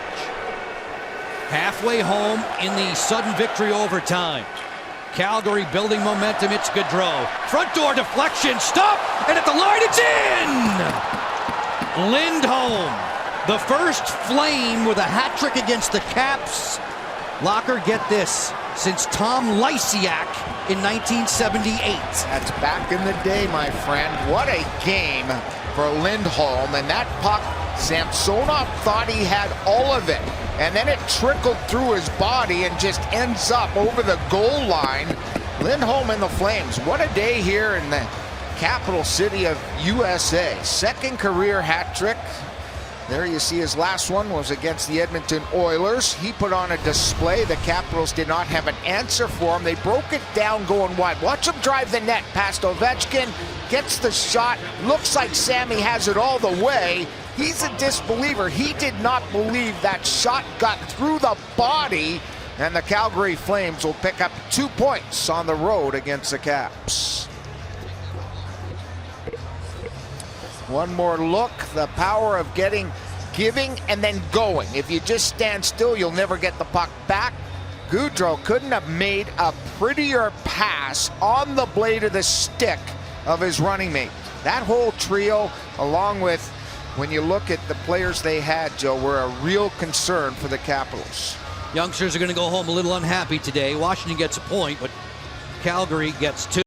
Halfway home in the sudden victory overtime. Calgary building momentum. It's Gaudreau. Front door deflection. Stop. And at the line, it's in. Lindholm, the first Flame with a hat trick against the Caps. Locker, get this, since Tom Lysiak in 1978. That's back in the day, my friend. What a game for Lindholm. And that puck, Samsonov thought he had all of it. And then it trickled through his body and just ends up over the goal line. Lindholm and the Flames. What a day here in the capital city of USA. Second career hat trick. There you see his last one was against the Edmonton Oilers. He put on a display. The Capitals did not have an answer for him. They broke it down going wide. Watch him drive the net past Ovechkin. Gets the shot. Looks like Sammy has it all the way. He's a disbeliever. He did not believe that shot got through the body. And the Calgary Flames will pick up 2 points on the road against the Caps. One more look. The power of giving and then going. If you just stand still, you'll never get the puck back. Gaudreau couldn't have made a prettier pass on the blade of the stick of his running mate. That whole trio, along with when you look at the players they had, Joe, were a real concern for the Capitals. Youngsters are going to go home a little unhappy today. Washington gets a point, but Calgary gets 2.